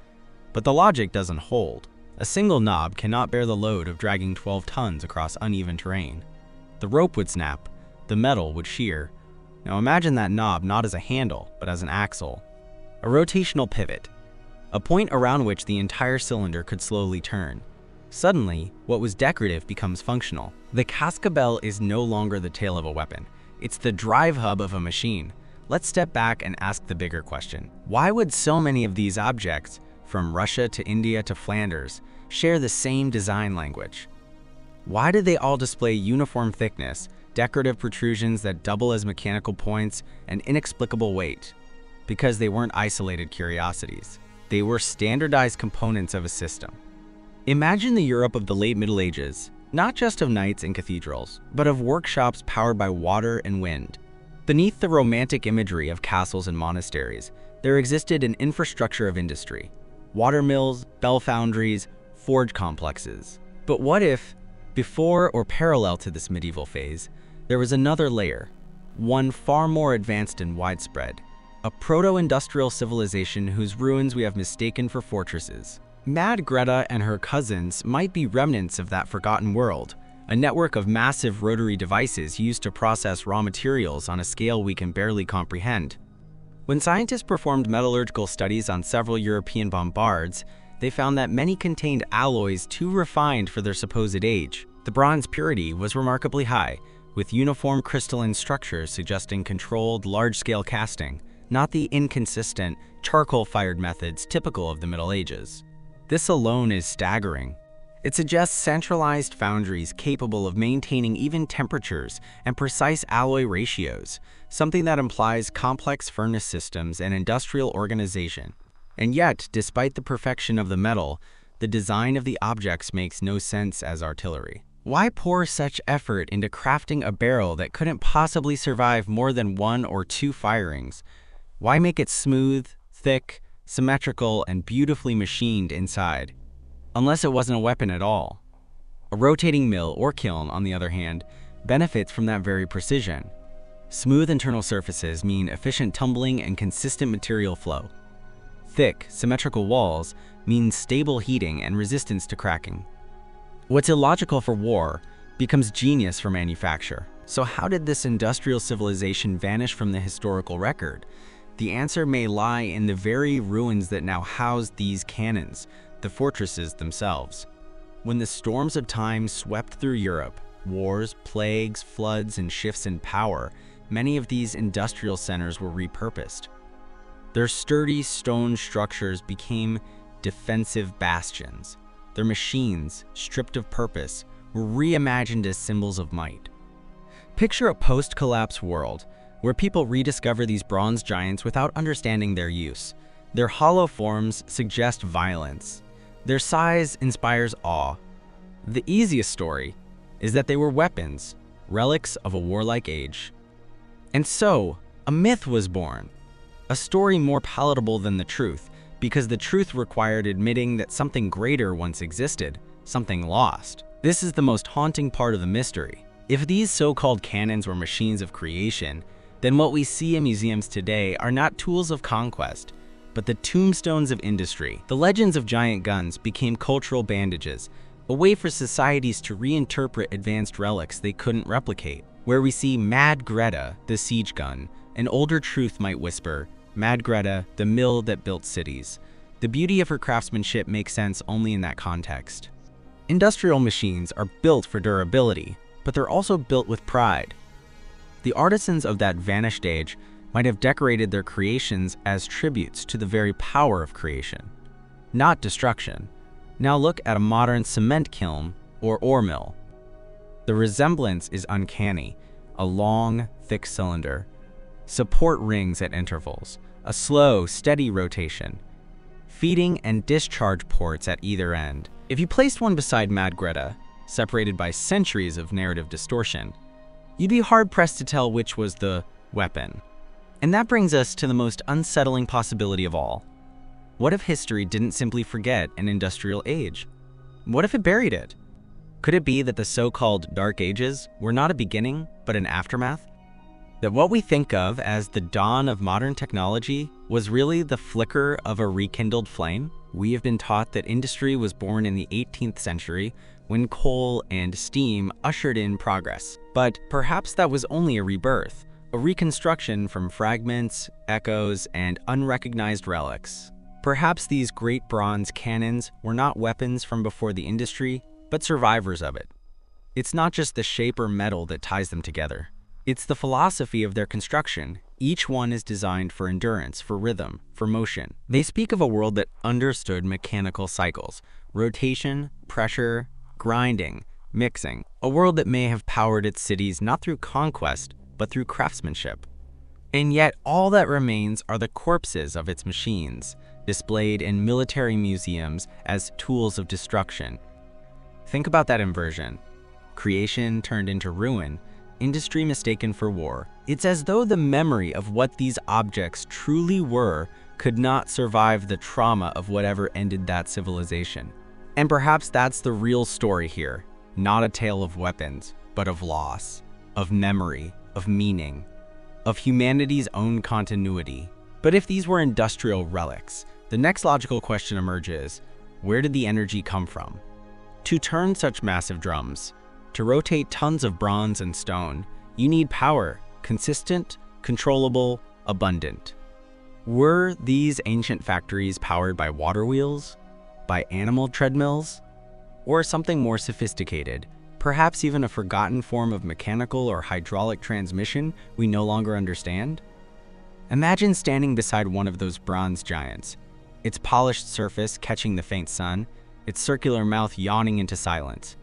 But the logic doesn't hold. A single knob cannot bear the load of dragging 12 tons across uneven terrain. The rope would snap, the metal would shear. Now imagine that knob not as a handle, but as an axle. A rotational pivot, a point around which the entire cylinder could slowly turn. Suddenly, what was decorative becomes functional. The cascabel is no longer the tail of a weapon. It's the drive hub of a machine. Let's step back and ask the bigger question. Why would so many of these objects, from Russia to India to Flanders, share the same design language? Why did they all display uniform thickness, decorative protrusions that double as mechanical points, and inexplicable weight? Because they weren't isolated curiosities. They were standardized components of a system. Imagine the Europe of the late Middle Ages, not just of knights and cathedrals, but of workshops powered by water and wind. Beneath the romantic imagery of castles and monasteries, there existed an infrastructure of industry: water mills, bell foundries, forge complexes. But what if, before or parallel to this medieval phase, there was another layer, one far more advanced and widespread, a proto-industrial civilization whose ruins we have mistaken for fortresses? Mad Greta and her cousins might be remnants of that forgotten world, a network of massive rotary devices used to process raw materials on a scale we can barely comprehend. When scientists performed metallurgical studies on several European bombards, they found that many contained alloys too refined for their supposed age. The bronze purity was remarkably high, with uniform crystalline structures suggesting controlled, large-scale casting, not the inconsistent, charcoal-fired methods typical of the Middle Ages. This alone is staggering. It suggests centralized foundries capable of maintaining even temperatures and precise alloy ratios, something that implies complex furnace systems and industrial organization. And yet, despite the perfection of the metal, the design of the objects makes no sense as artillery. Why pour such effort into crafting a barrel that couldn't possibly survive more than 1 or 2 firings? Why make it smooth, thick, symmetrical, and beautifully machined inside? Unless it wasn't a weapon at all. A rotating mill or kiln, on the other hand, benefits from that very precision. Smooth internal surfaces mean efficient tumbling and consistent material flow. Thick, symmetrical walls mean stable heating and resistance to cracking. What's illogical for war becomes genius for manufacture. So how did this industrial civilization vanish from the historical record? The answer may lie in the very ruins that now house these cannons, the fortresses themselves. When the storms of time swept through Europe, wars, plagues, floods, and shifts in power, many of these industrial centers were repurposed. Their sturdy stone structures became defensive bastions. Their machines, stripped of purpose, were reimagined as symbols of might. Picture a post-collapse world where people rediscover these bronze giants without understanding their use. Their hollow forms suggest violence. Their size inspires awe. The easiest story is that they were weapons, relics of a warlike age. And so, a myth was born, a story more palatable than the truth, because the truth required admitting that something greater once existed, something lost. This is the most haunting part of the mystery. If these so-called cannons were machines of creation, then what we see in museums today are not tools of conquest, but the tombstones of industry. The legends of giant guns became cultural bandages, a way for societies to reinterpret advanced relics they couldn't replicate. Where we see Mad Greta, the siege gun, an older truth might whisper, Mad Greta, the mill that built cities. The beauty of her craftsmanship makes sense only in that context. Industrial machines are built for durability, but they're also built with pride. The artisans of that vanished age might have decorated their creations as tributes to the very power of creation, not destruction. Now look at a modern cement kiln or ore mill. The resemblance is uncanny. A long, thick cylinder, support rings at intervals, a slow, steady rotation, feeding and discharge ports at either end. If you placed one beside Mad Greta, separated by centuries of narrative distortion, you'd be hard-pressed to tell which was the weapon. And that brings us to the most unsettling possibility of all. What if history didn't simply forget an industrial age? What if it buried it? Could it be that the so-called Dark Ages were not a beginning, but an aftermath? That what we think of as the dawn of modern technology was really the flicker of a rekindled flame? We have been taught that industry was born in the 18th century when coal and steam ushered in progress. But perhaps that was only a rebirth, a reconstruction from fragments, echoes, and unrecognized relics. Perhaps these great bronze cannons were not weapons from before the industry, but survivors of it. It's not just the shape or metal that ties them together. It's the philosophy of their construction. Each one is designed for endurance, for rhythm, for motion. They speak of a world that understood mechanical cycles, rotation, pressure, grinding, mixing. A world that may have powered its cities not through conquest, but through craftsmanship. And yet all that remains are the corpses of its machines, displayed in military museums as tools of destruction. Think about that inversion. Creation turned into ruin, industry mistaken for war. It's as though the memory of what these objects truly were could not survive the trauma of whatever ended that civilization. And perhaps that's the real story here. Not a tale of weapons, but of loss, of memory, of meaning, of humanity's own continuity. But if these were industrial relics, the next logical question emerges: where did the energy come from? To turn such massive drums, to rotate tons of bronze and stone, you need power, consistent, controllable, abundant. Were these ancient factories powered by water wheels, by animal treadmills, or something more sophisticated, perhaps even a forgotten form of mechanical or hydraulic transmission we no longer understand? Imagine standing beside one of those bronze giants, its polished surface catching the faint sun, its circular mouth yawning into silence.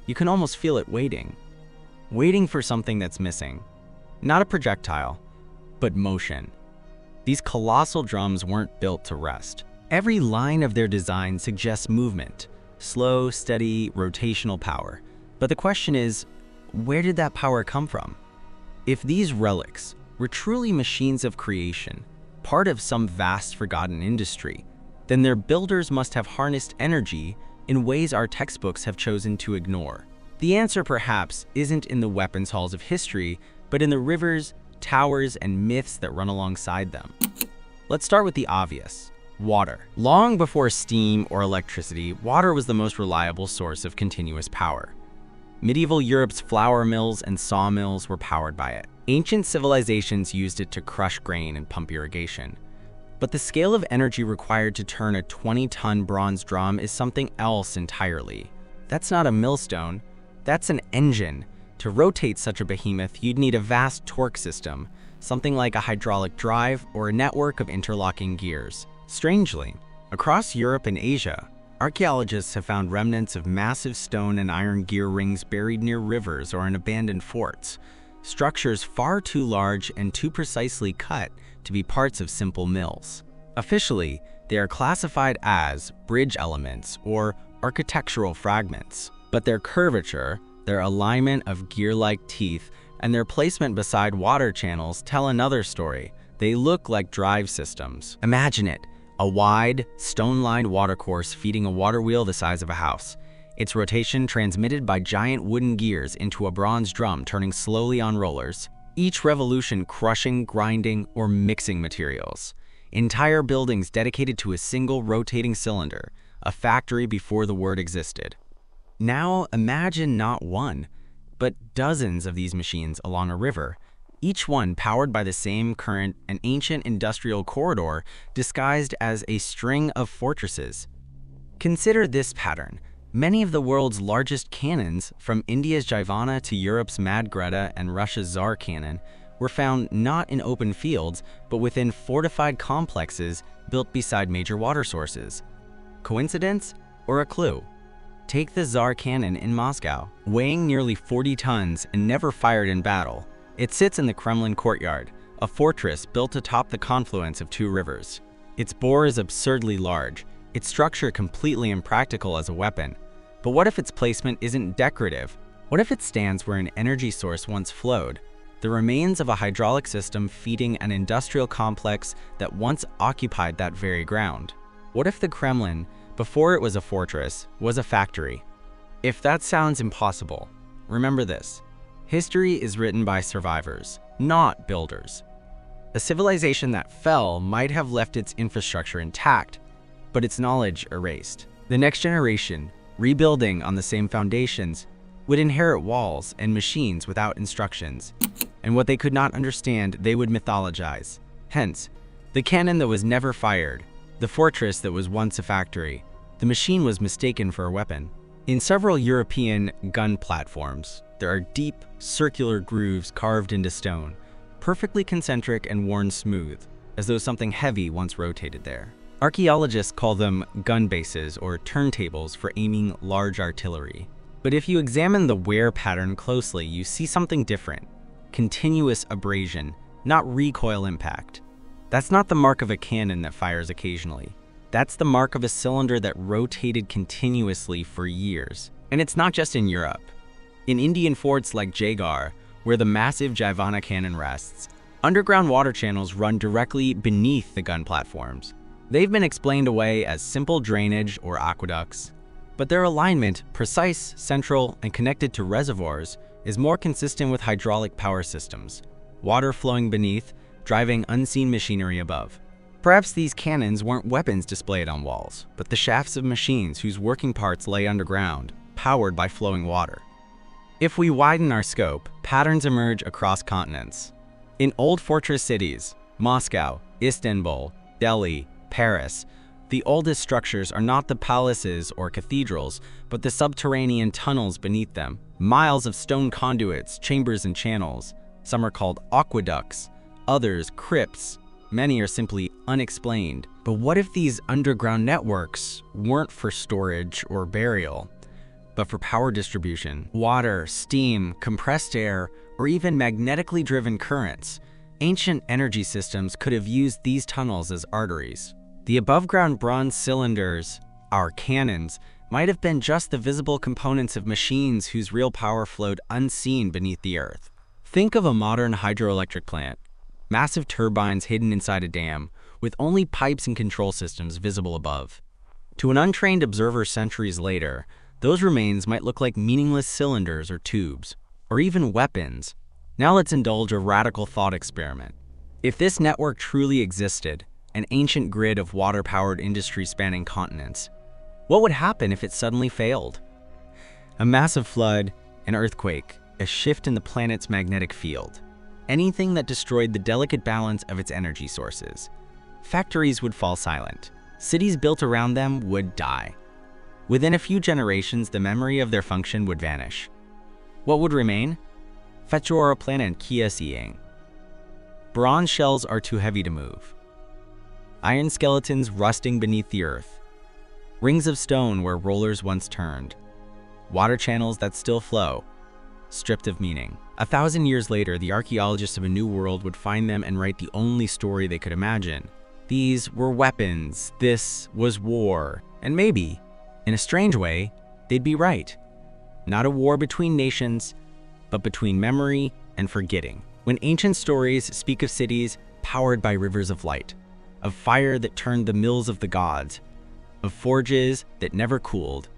You can almost feel it waiting for something that's missing. Not a projectile, but motion. These colossal drums weren't built to rest. Every line of their design suggests movement, slow, steady, rotational power. But the question is, where did that power come from? If these relics were truly machines of creation, part of some vast forgotten industry, then their builders must have harnessed energy in ways our textbooks have chosen to ignore. The answer perhaps isn't in the weapons halls of history, but in the rivers, towers, and myths that run alongside them. Let's start with the obvious: water. Long before steam or electricity, water was the most reliable source of continuous power. Medieval Europe's flour mills and sawmills were powered by it. Ancient civilizations used it to crush grain and pump irrigation. But the scale of energy required to turn a 20-ton bronze drum is something else entirely. That's not a millstone, that's an engine. To rotate such a behemoth, you'd need a vast torque system, something like a hydraulic drive or a network of interlocking gears. Strangely, across Europe and Asia, archaeologists have found remnants of massive stone and iron gear rings buried near rivers or in abandoned forts, structures far too large and too precisely cut to be parts of simple mills. Officially, they are classified as bridge elements or architectural fragments, but their curvature, their alignment of gear-like teeth, and their placement beside water channels tell another story. They look like drive systems. Imagine it, a wide, stone-lined watercourse feeding a water wheel the size of a house. Its rotation transmitted by giant wooden gears into a bronze drum turning slowly on rollers, each revolution crushing, grinding, or mixing materials. Entire buildings dedicated to a single rotating cylinder, a factory before the word existed. Now imagine not one, but dozens of these machines along a river, each one powered by the same current, an ancient industrial corridor disguised as a string of fortresses. Consider this pattern. Many of the world's largest cannons, from India's Jaivana to Europe's Madgreta and Russia's Tsar cannon, were found not in open fields, but within fortified complexes built beside major water sources. Coincidence or a clue? Take the Tsar cannon in Moscow, weighing nearly 40 tons and never fired in battle. It sits in the Kremlin courtyard, a fortress built atop the confluence of two rivers. Its bore is absurdly large, its structure completely impractical as a weapon. But what if its placement isn't decorative? What if it stands where an energy source once flowed, the remains of a hydraulic system feeding an industrial complex that once occupied that very ground? What if the Kremlin, before it was a fortress, was a factory? If that sounds impossible, remember this. History is written by survivors, not builders. A civilization that fell might have left its infrastructure intact, but its knowledge erased. The next generation, rebuilding on the same foundations, would inherit walls and machines without instructions, and what they could not understand they would mythologize. Hence, the cannon that was never fired, the fortress that was once a factory, the machine was mistaken for a weapon. In several European gun platforms, there are deep, circular grooves carved into stone, perfectly concentric and worn smooth, as though something heavy once rotated there. Archaeologists call them gun bases or turntables for aiming large artillery. But if you examine the wear pattern closely, you see something different. Continuous abrasion, not recoil impact. That's not the mark of a cannon that fires occasionally. That's the mark of a cylinder that rotated continuously for years. And it's not just in Europe. In Indian forts like Jaigarh, where the massive Jaivana cannon rests, underground water channels run directly beneath the gun platforms. They've been explained away as simple drainage or aqueducts, but their alignment, precise, central, and connected to reservoirs, is more consistent with hydraulic power systems, water flowing beneath, driving unseen machinery above. Perhaps these cannons weren't weapons displayed on walls, but the shafts of machines whose working parts lay underground, powered by flowing water. If we widen our scope, patterns emerge across continents. In old fortress cities, Moscow, Istanbul, Delhi, Paris, the oldest structures are not the palaces or cathedrals, but the subterranean tunnels beneath them. Miles of stone conduits, chambers, and channels. Some are called aqueducts, others crypts. Many are simply unexplained. But what if these underground networks weren't for storage or burial, but for power distribution? Water, steam, compressed air, or even magnetically driven currents. Ancient energy systems could have used these tunnels as arteries. The above-ground bronze cylinders, our cannons, might have been just the visible components of machines whose real power flowed unseen beneath the earth. Think of a modern hydroelectric plant. Massive turbines hidden inside a dam, with only pipes and control systems visible above. To an untrained observer centuries later, those remains might look like meaningless cylinders or tubes, or even weapons. Now let's indulge a radical thought experiment. If this network truly existed, an ancient grid of water-powered industry spanning continents, what would happen if it suddenly failed? A massive flood, an earthquake, a shift in the planet's magnetic field. Anything that destroyed the delicate balance of its energy sources. factories would fall silent. Cities built around them would die. Within a few generations, the memory of their function would vanish. What would remain? Fetchoraplanen and Kiasiang. Bronze shells are too heavy to move. Iron skeletons rusting beneath the earth. Rings of stone where rollers once turned. Water channels that still flow, stripped of meaning. 1,000 years later, the archaeologists of a new world would find them and write the only story they could imagine. These were weapons, this was war, and maybe, in a strange way, they'd be right. Not a war between nations, but between memory and forgetting. When ancient stories speak of cities powered by rivers of light, of fire that turned the mills of the gods, of forges that never cooled,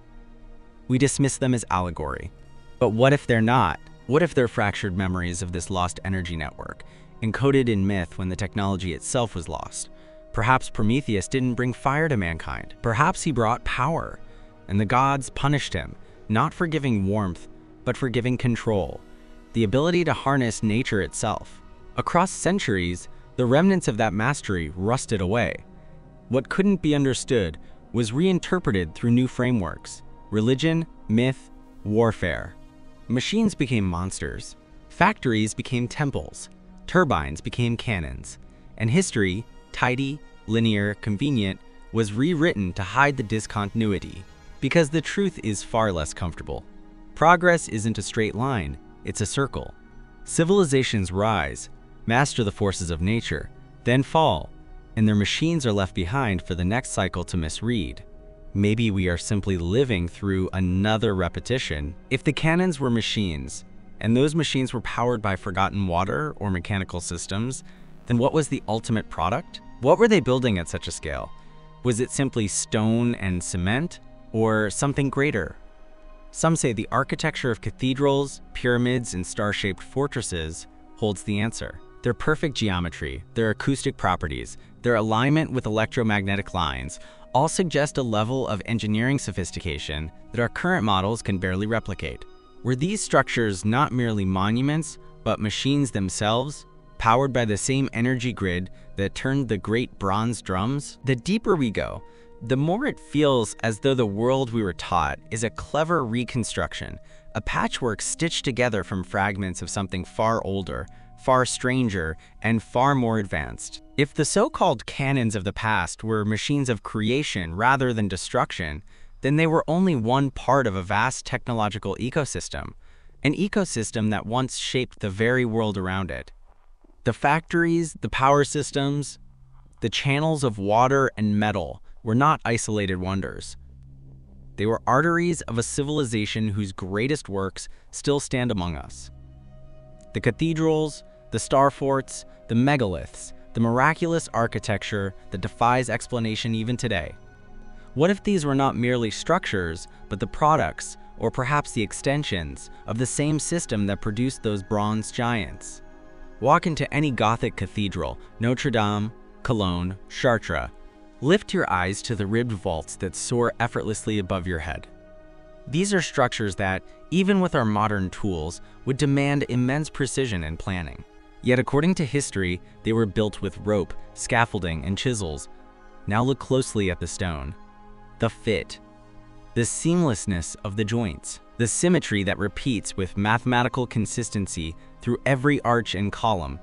we dismiss them as allegory. But what if they're not? What if they're fractured memories of this lost energy network, encoded in myth when the technology itself was lost? Perhaps Prometheus didn't bring fire to mankind. Perhaps he brought power, and the gods punished him, not for giving warmth, but for giving control, the ability to harness nature itself. Across centuries, the remnants of that mastery rusted away. What couldn't be understood was reinterpreted through new frameworks: religion, myth, warfare. Machines became monsters. Factories became temples. Turbines became cannons. And history, tidy, linear, convenient, was rewritten to hide the discontinuity. Because the truth is far less comfortable. Progress isn't a straight line, it's a circle. Civilizations rise, master the forces of nature, then fall, and their machines are left behind for the next cycle to misread. Maybe we are simply living through another repetition. If the cannons were machines, and those machines were powered by forgotten water or mechanical systems, then what was the ultimate product? What were they building at such a scale? Was it simply stone and cement, or something greater? Some say the architecture of cathedrals, pyramids, and star-shaped fortresses holds the answer. Their perfect geometry, their acoustic properties, their alignment with electromagnetic lines, all suggest a level of engineering sophistication that our current models can barely replicate. Were these structures not merely monuments, but machines themselves, powered by the same energy grid that turned the great bronze drums? The deeper we go, the more it feels as though the world we were taught is a clever reconstruction, a patchwork stitched together from fragments of something far older, far stranger, and far more advanced. If the so-called canons of the past were machines of creation rather than destruction, then they were only one part of a vast technological ecosystem, an ecosystem that once shaped the very world around it. The factories, the power systems, the channels of water and metal were not isolated wonders. They were arteries of a civilization whose greatest works still stand among us. The cathedrals, the star forts, the megaliths, the miraculous architecture that defies explanation even today. What if these were not merely structures, but the products, or perhaps the extensions, of the same system that produced those bronze giants? Walk into any Gothic cathedral, Notre Dame, Cologne, Chartres. Lift your eyes to the ribbed vaults that soar effortlessly above your head. These are structures that, even with our modern tools, would demand immense precision and planning. Yet according to history, they were built with rope, scaffolding, and chisels. Now look closely at the stone. The fit, the seamlessness of the joints, the symmetry that repeats with mathematical consistency through every arch and column.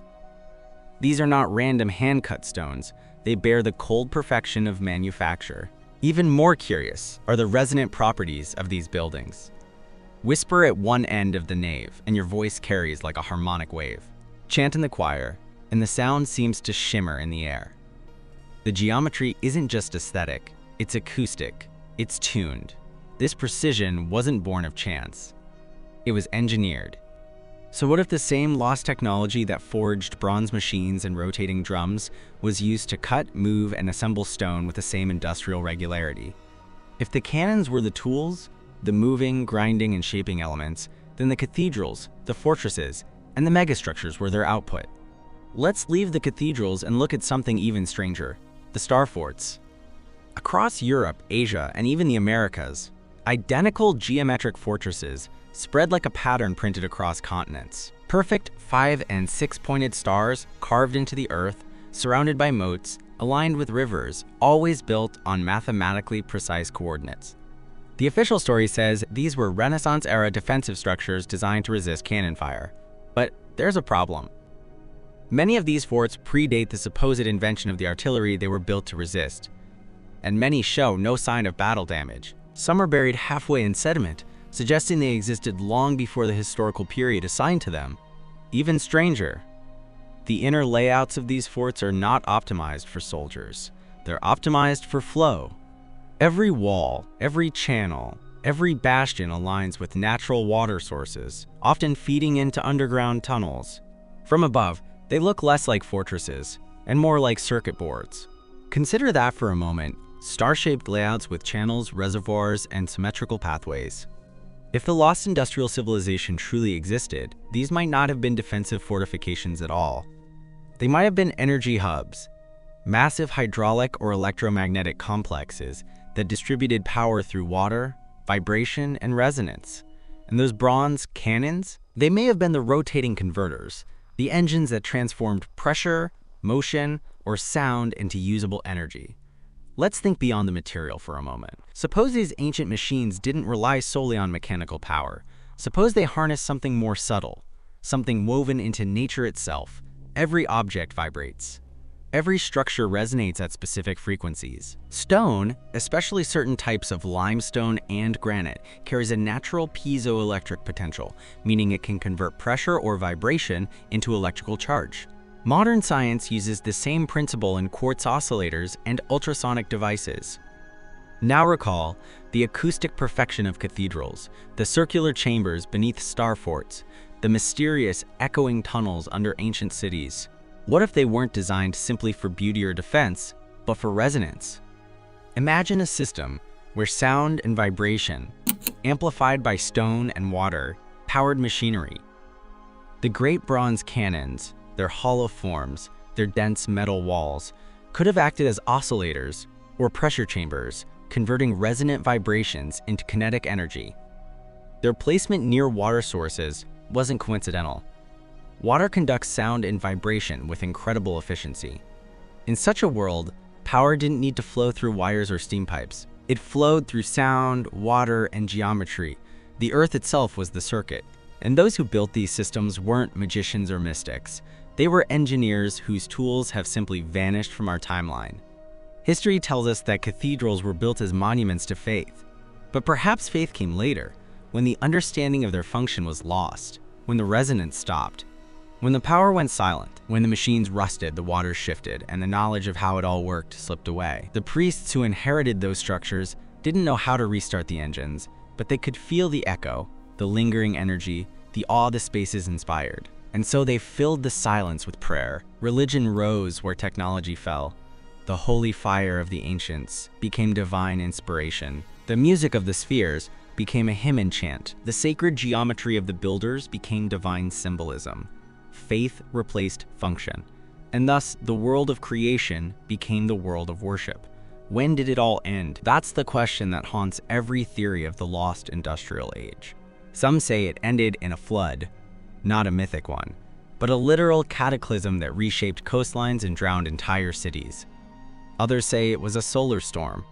These are not random hand-cut stones. They bear the cold perfection of manufacture. Even more curious are the resonant properties of these buildings. Whisper at one end of the nave, and your voice carries like a harmonic wave. Chant in the choir, and the sound seems to shimmer in the air. The geometry isn't just aesthetic, it's acoustic, it's tuned. This precision wasn't born of chance. It was engineered. So what if the same lost technology that forged bronze machines and rotating drums was used to cut, move, and assemble stone with the same industrial regularity? If the cannons were the tools, the moving, grinding, and shaping elements, then the cathedrals, the fortresses, and the megastructures were their output. Let's leave the cathedrals and look at something even stranger, the star forts. Across Europe, Asia, and even the Americas, identical geometric fortresses spread like a pattern printed across continents. Perfect 5- and 6-pointed stars carved into the earth, surrounded by moats, aligned with rivers, always built on mathematically precise coordinates. The official story says these were Renaissance-era defensive structures designed to resist cannon fire. But there's a problem. Many of these forts predate the supposed invention of the artillery they were built to resist, and many show no sign of battle damage. Some are buried halfway in sediment, suggesting they existed long before the historical period assigned to them. Even stranger, the inner layouts of these forts are not optimized for soldiers. They're optimized for flow. Every wall, every channel, every bastion aligns with natural water sources, often feeding into underground tunnels. From above, they look less like fortresses and more like circuit boards. Consider that for a moment, star-shaped layouts with channels, reservoirs, and symmetrical pathways. If the lost industrial civilization truly existed, these might not have been defensive fortifications at all. They might have been energy hubs, massive hydraulic or electromagnetic complexes that distributed power through water, vibration, and resonance. And those bronze cannons, they may have been the rotating converters, the engines that transformed pressure, motion, or sound into usable energy. Let's think beyond the material for a moment. Suppose these ancient machines didn't rely solely on mechanical power. Suppose they harnessed something more subtle, something woven into nature itself. Every object vibrates. Every structure resonates at specific frequencies. Stone, especially certain types of limestone and granite, carries a natural piezoelectric potential, meaning it can convert pressure or vibration into electrical charge. Modern science uses the same principle in quartz oscillators and ultrasonic devices. Now recall the acoustic perfection of cathedrals, the circular chambers beneath star forts, the mysterious echoing tunnels under ancient cities. What if they weren't designed simply for beauty or defense, but for resonance? Imagine a system where sound and vibration, amplified by stone and water, powered machinery. The great bronze cannons, their hollow forms, their dense metal walls, could have acted as oscillators or pressure chambers, converting resonant vibrations into kinetic energy. Their placement near water sources wasn't coincidental. Water conducts sound and vibration with incredible efficiency. In such a world, power didn't need to flow through wires or steam pipes. It flowed through sound, water, and geometry. The earth itself was the circuit. And those who built these systems weren't magicians or mystics. They were engineers whose tools have simply vanished from our timeline. History tells us that cathedrals were built as monuments to faith. But perhaps faith came later, when the understanding of their function was lost, when the resonance stopped. When the power went silent, when the machines rusted, the waters shifted, and the knowledge of how it all worked slipped away. The priests who inherited those structures didn't know how to restart the engines, but they could feel the echo, the lingering energy, the awe the spaces inspired. And so they filled the silence with prayer. Religion rose where technology fell. The holy fire of the ancients became divine inspiration. The music of the spheres became a hymn and chant. The sacred geometry of the builders became divine symbolism. Faith replaced function, and thus the world of creation became the world of worship. When did it all end? That's the question that haunts every theory of the lost industrial age. Some say it ended in a flood, not a mythic one, but a literal cataclysm that reshaped coastlines and drowned entire cities. Others say it was a solar storm,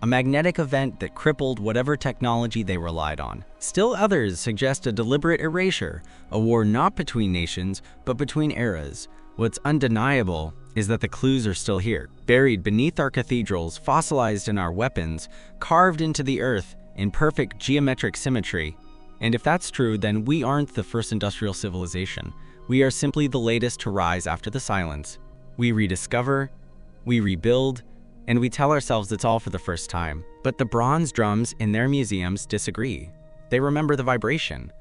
a magnetic event that crippled whatever technology they relied on. Still others suggest a deliberate erasure, a war not between nations, but between eras. What's undeniable is that the clues are still here, buried beneath our cathedrals, fossilized in our weapons, carved into the earth in perfect geometric symmetry. And if that's true, then we aren't the first industrial civilization. We are simply the latest to rise after the silence. We rediscover, we rebuild, and we tell ourselves it's all for the first time. But the bronze drums in their museums disagree. They remember the vibration.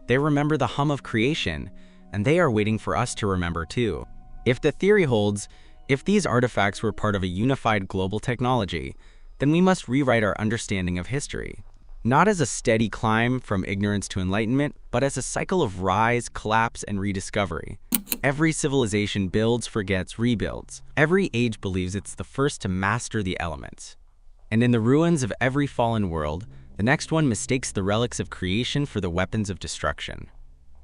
They remember the hum of creation, and they are waiting for us to remember too. If the theory holds, if these artifacts were part of a unified global technology, then we must rewrite our understanding of history. Not as a steady climb from ignorance to enlightenment, but as a cycle of rise, collapse, and rediscovery. Every civilization builds, forgets, rebuilds. Every age believes it's the first to master the elements. And in the ruins of every fallen world, the next one mistakes the relics of creation for the weapons of destruction.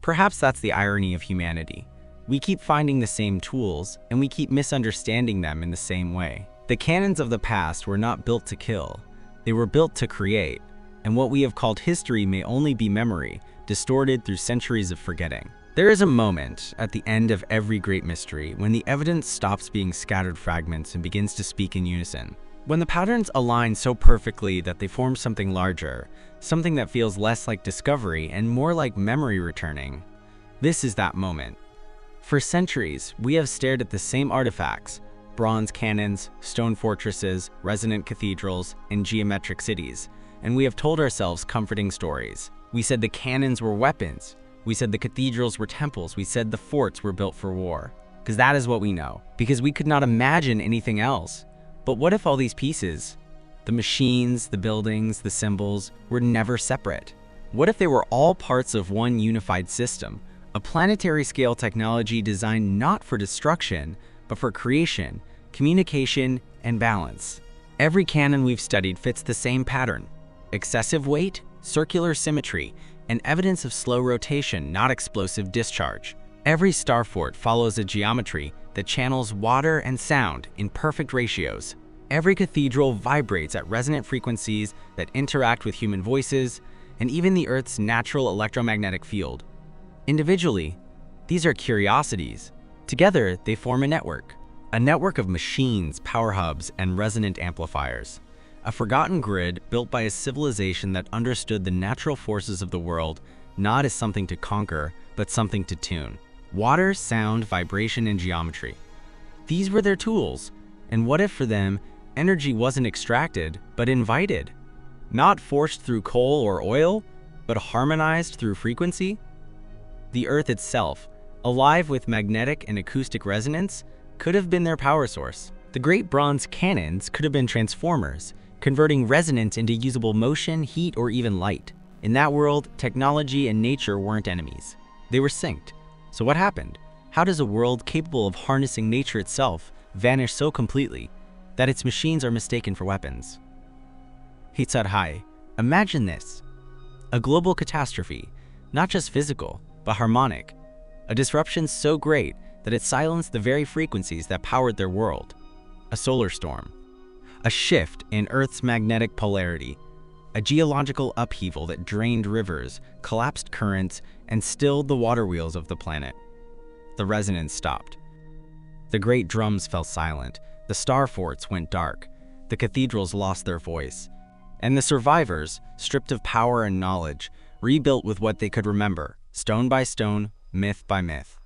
Perhaps that's the irony of humanity. We keep finding the same tools, and we keep misunderstanding them in the same way. The cannons of the past were not built to kill. They were built to create, and what we have called history may only be memory, distorted through centuries of forgetting. There is a moment at the end of every great mystery when the evidence stops being scattered fragments and begins to speak in unison. When the patterns align so perfectly that they form something larger, something that feels less like discovery and more like memory returning. This is that moment. For centuries, we have stared at the same artifacts: bronze cannons, stone fortresses, resonant cathedrals, and geometric cities, and we have told ourselves comforting stories. We said the cannons were weapons. We said the cathedrals were temples. We said the forts were built for war. Because that is what we know. Because we could not imagine anything else. But what if all these pieces, the machines, the buildings, the symbols, were never separate? What if they were all parts of one unified system, a planetary-scale technology designed not for destruction, but for creation, communication, and balance? Every cannon we've studied fits the same pattern: excessive weight, circular symmetry, and evidence of slow rotation, not explosive discharge. Every star fort follows a geometry that channels water and sound in perfect ratios. Every cathedral vibrates at resonant frequencies that interact with human voices, and even the Earth's natural electromagnetic field. Individually, these are curiosities. Together, they form a network of machines, power hubs, and resonant amplifiers. A forgotten grid built by a civilization that understood the natural forces of the world not as something to conquer, but something to tune. Water, sound, vibration, and geometry. These were their tools. And what if for them, energy wasn't extracted, but invited? Not forced through coal or oil, but harmonized through frequency? The Earth itself, alive with magnetic and acoustic resonance, could have been their power source. The great bronze cannons could have been transformers, converting resonance into usable motion, heat, or even light. In that world, technology and nature weren't enemies. They were synced. So what happened? How does a world capable of harnessing nature itself vanish so completely that its machines are mistaken for weapons? Hitzar-hai, imagine this. A global catastrophe, not just physical, but harmonic. A disruption so great that it silenced the very frequencies that powered their world. A solar storm. A shift in Earth's magnetic polarity. A geological upheaval that drained rivers, collapsed currents, and stilled the water wheels of the planet. The resonance stopped. The great drums fell silent. The star forts went dark. The cathedrals lost their voice. And the survivors, stripped of power and knowledge, rebuilt with what they could remember, stone by stone, myth by myth.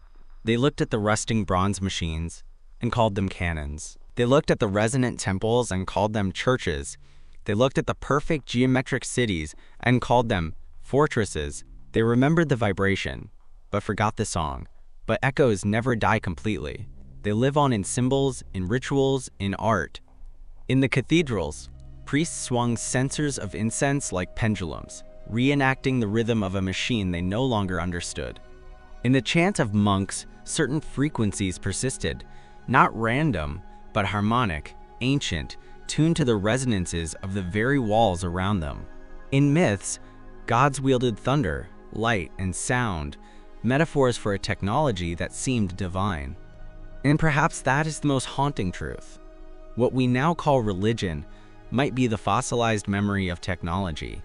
They looked at the rusting bronze machines and called them cannons. They looked at the resonant temples and called them churches. They looked at the perfect geometric cities and called them fortresses. They remembered the vibration, but forgot the song. But echoes never die completely. They live on in symbols, in rituals, in art. In the cathedrals, priests swung censers of incense like pendulums, reenacting the rhythm of a machine they no longer understood. In the chant of monks, certain frequencies persisted, not random, but harmonic, ancient, tuned to the resonances of the very walls around them. In myths, gods wielded thunder, light, and sound, metaphors for a technology that seemed divine. And perhaps that is the most haunting truth. What we now call religion might be the fossilized memory of technology,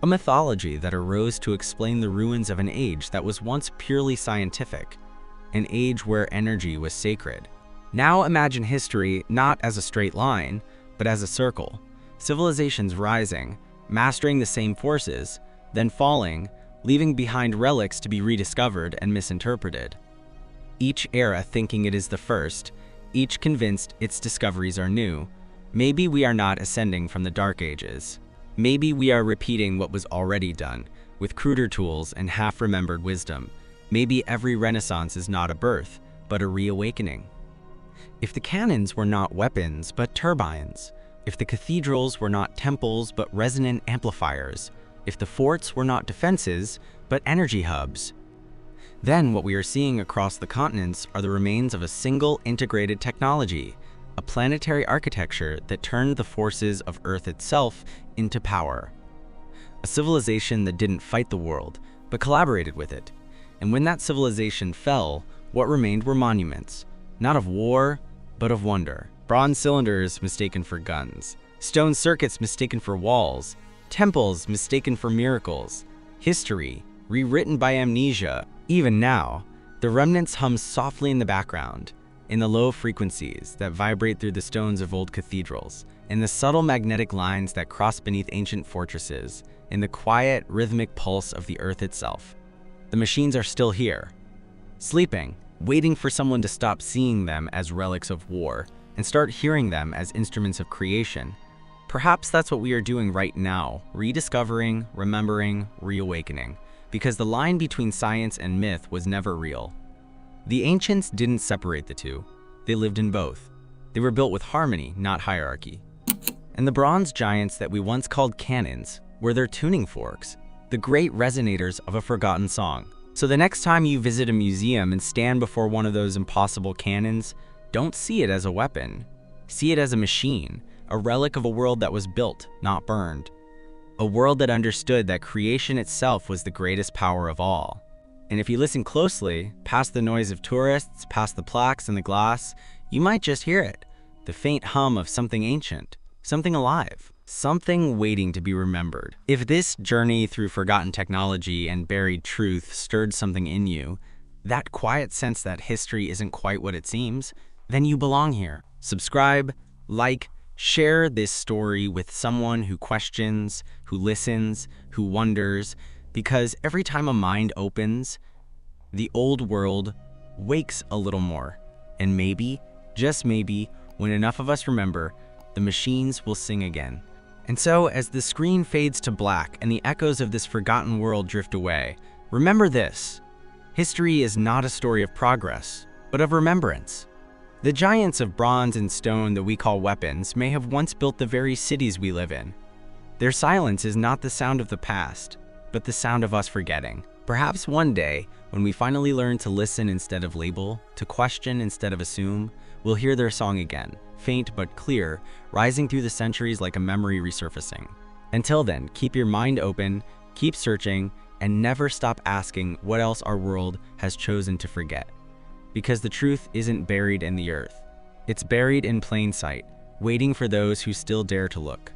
a mythology that arose to explain the ruins of an age that was once purely scientific, an age where energy was sacred. Now imagine history not as a straight line, but as a circle. Civilizations rising, mastering the same forces, then falling, leaving behind relics to be rediscovered and misinterpreted. Each era thinking it is the first, each convinced its discoveries are new. Maybe we are not ascending from the Dark Ages. Maybe we are repeating what was already done, with cruder tools and half-remembered wisdom. Maybe every renaissance is not a birth, but a reawakening. If the cannons were not weapons, but turbines, if the cathedrals were not temples, but resonant amplifiers, if the forts were not defenses, but energy hubs, then what we are seeing across the continents are the remains of a single integrated technology, a planetary architecture that turned the forces of Earth itself into power. A civilization that didn't fight the world, but collaborated with it. And when that civilization fell, What remained were monuments, not of war, but of wonder. Bronze cylinders mistaken for guns, stone circuits mistaken for walls, temples mistaken for miracles, history rewritten by amnesia. Even now, the remnants hum softly in the background, in the low frequencies that vibrate through the stones of old cathedrals, in the subtle magnetic lines that cross beneath ancient fortresses, in the quiet, rhythmic pulse of the earth itself. The machines are still here, sleeping, waiting for someone to stop seeing them as relics of war and start hearing them as instruments of creation. Perhaps that's what we are doing right now, rediscovering, remembering, reawakening, because the line between science and myth was never real. The ancients didn't separate the two. They lived in both. They were built with harmony, not hierarchy. And the bronze giants that we once called cannons were their tuning forks, the great resonators of a forgotten song. So the next time you visit a museum and stand before one of those impossible cannons, don't see it as a weapon. See it as a machine, a relic of a world that was built, not burned. A world that understood that creation itself was the greatest power of all. And if you listen closely, past the noise of tourists, past the plaques and the glass, you might just hear it, the faint hum of something ancient, something alive, something waiting to be remembered. If this journey through forgotten technology and buried truth stirred something in you, that quiet sense that history isn't quite what it seems, then you belong here. Subscribe, like, share this story with someone who questions, who listens, who wonders, because every time a mind opens, the old world wakes a little more. And maybe, just maybe, when enough of us remember, the machines will sing again. And so, as the screen fades to black and the echoes of this forgotten world drift away, remember this: history is not a story of progress, but of remembrance. The giants of bronze and stone that we call weapons may have once built the very cities we live in. Their silence is not the sound of the past, but the sound of us forgetting. Perhaps one day, when we finally learn to listen instead of label, to question instead of assume, we'll hear their song again, faint but clear, rising through the centuries like a memory resurfacing. Until then, keep your mind open, keep searching, and never stop asking what else our world has chosen to forget. Because the truth isn't buried in the earth. It's buried in plain sight, waiting for those who still dare to look.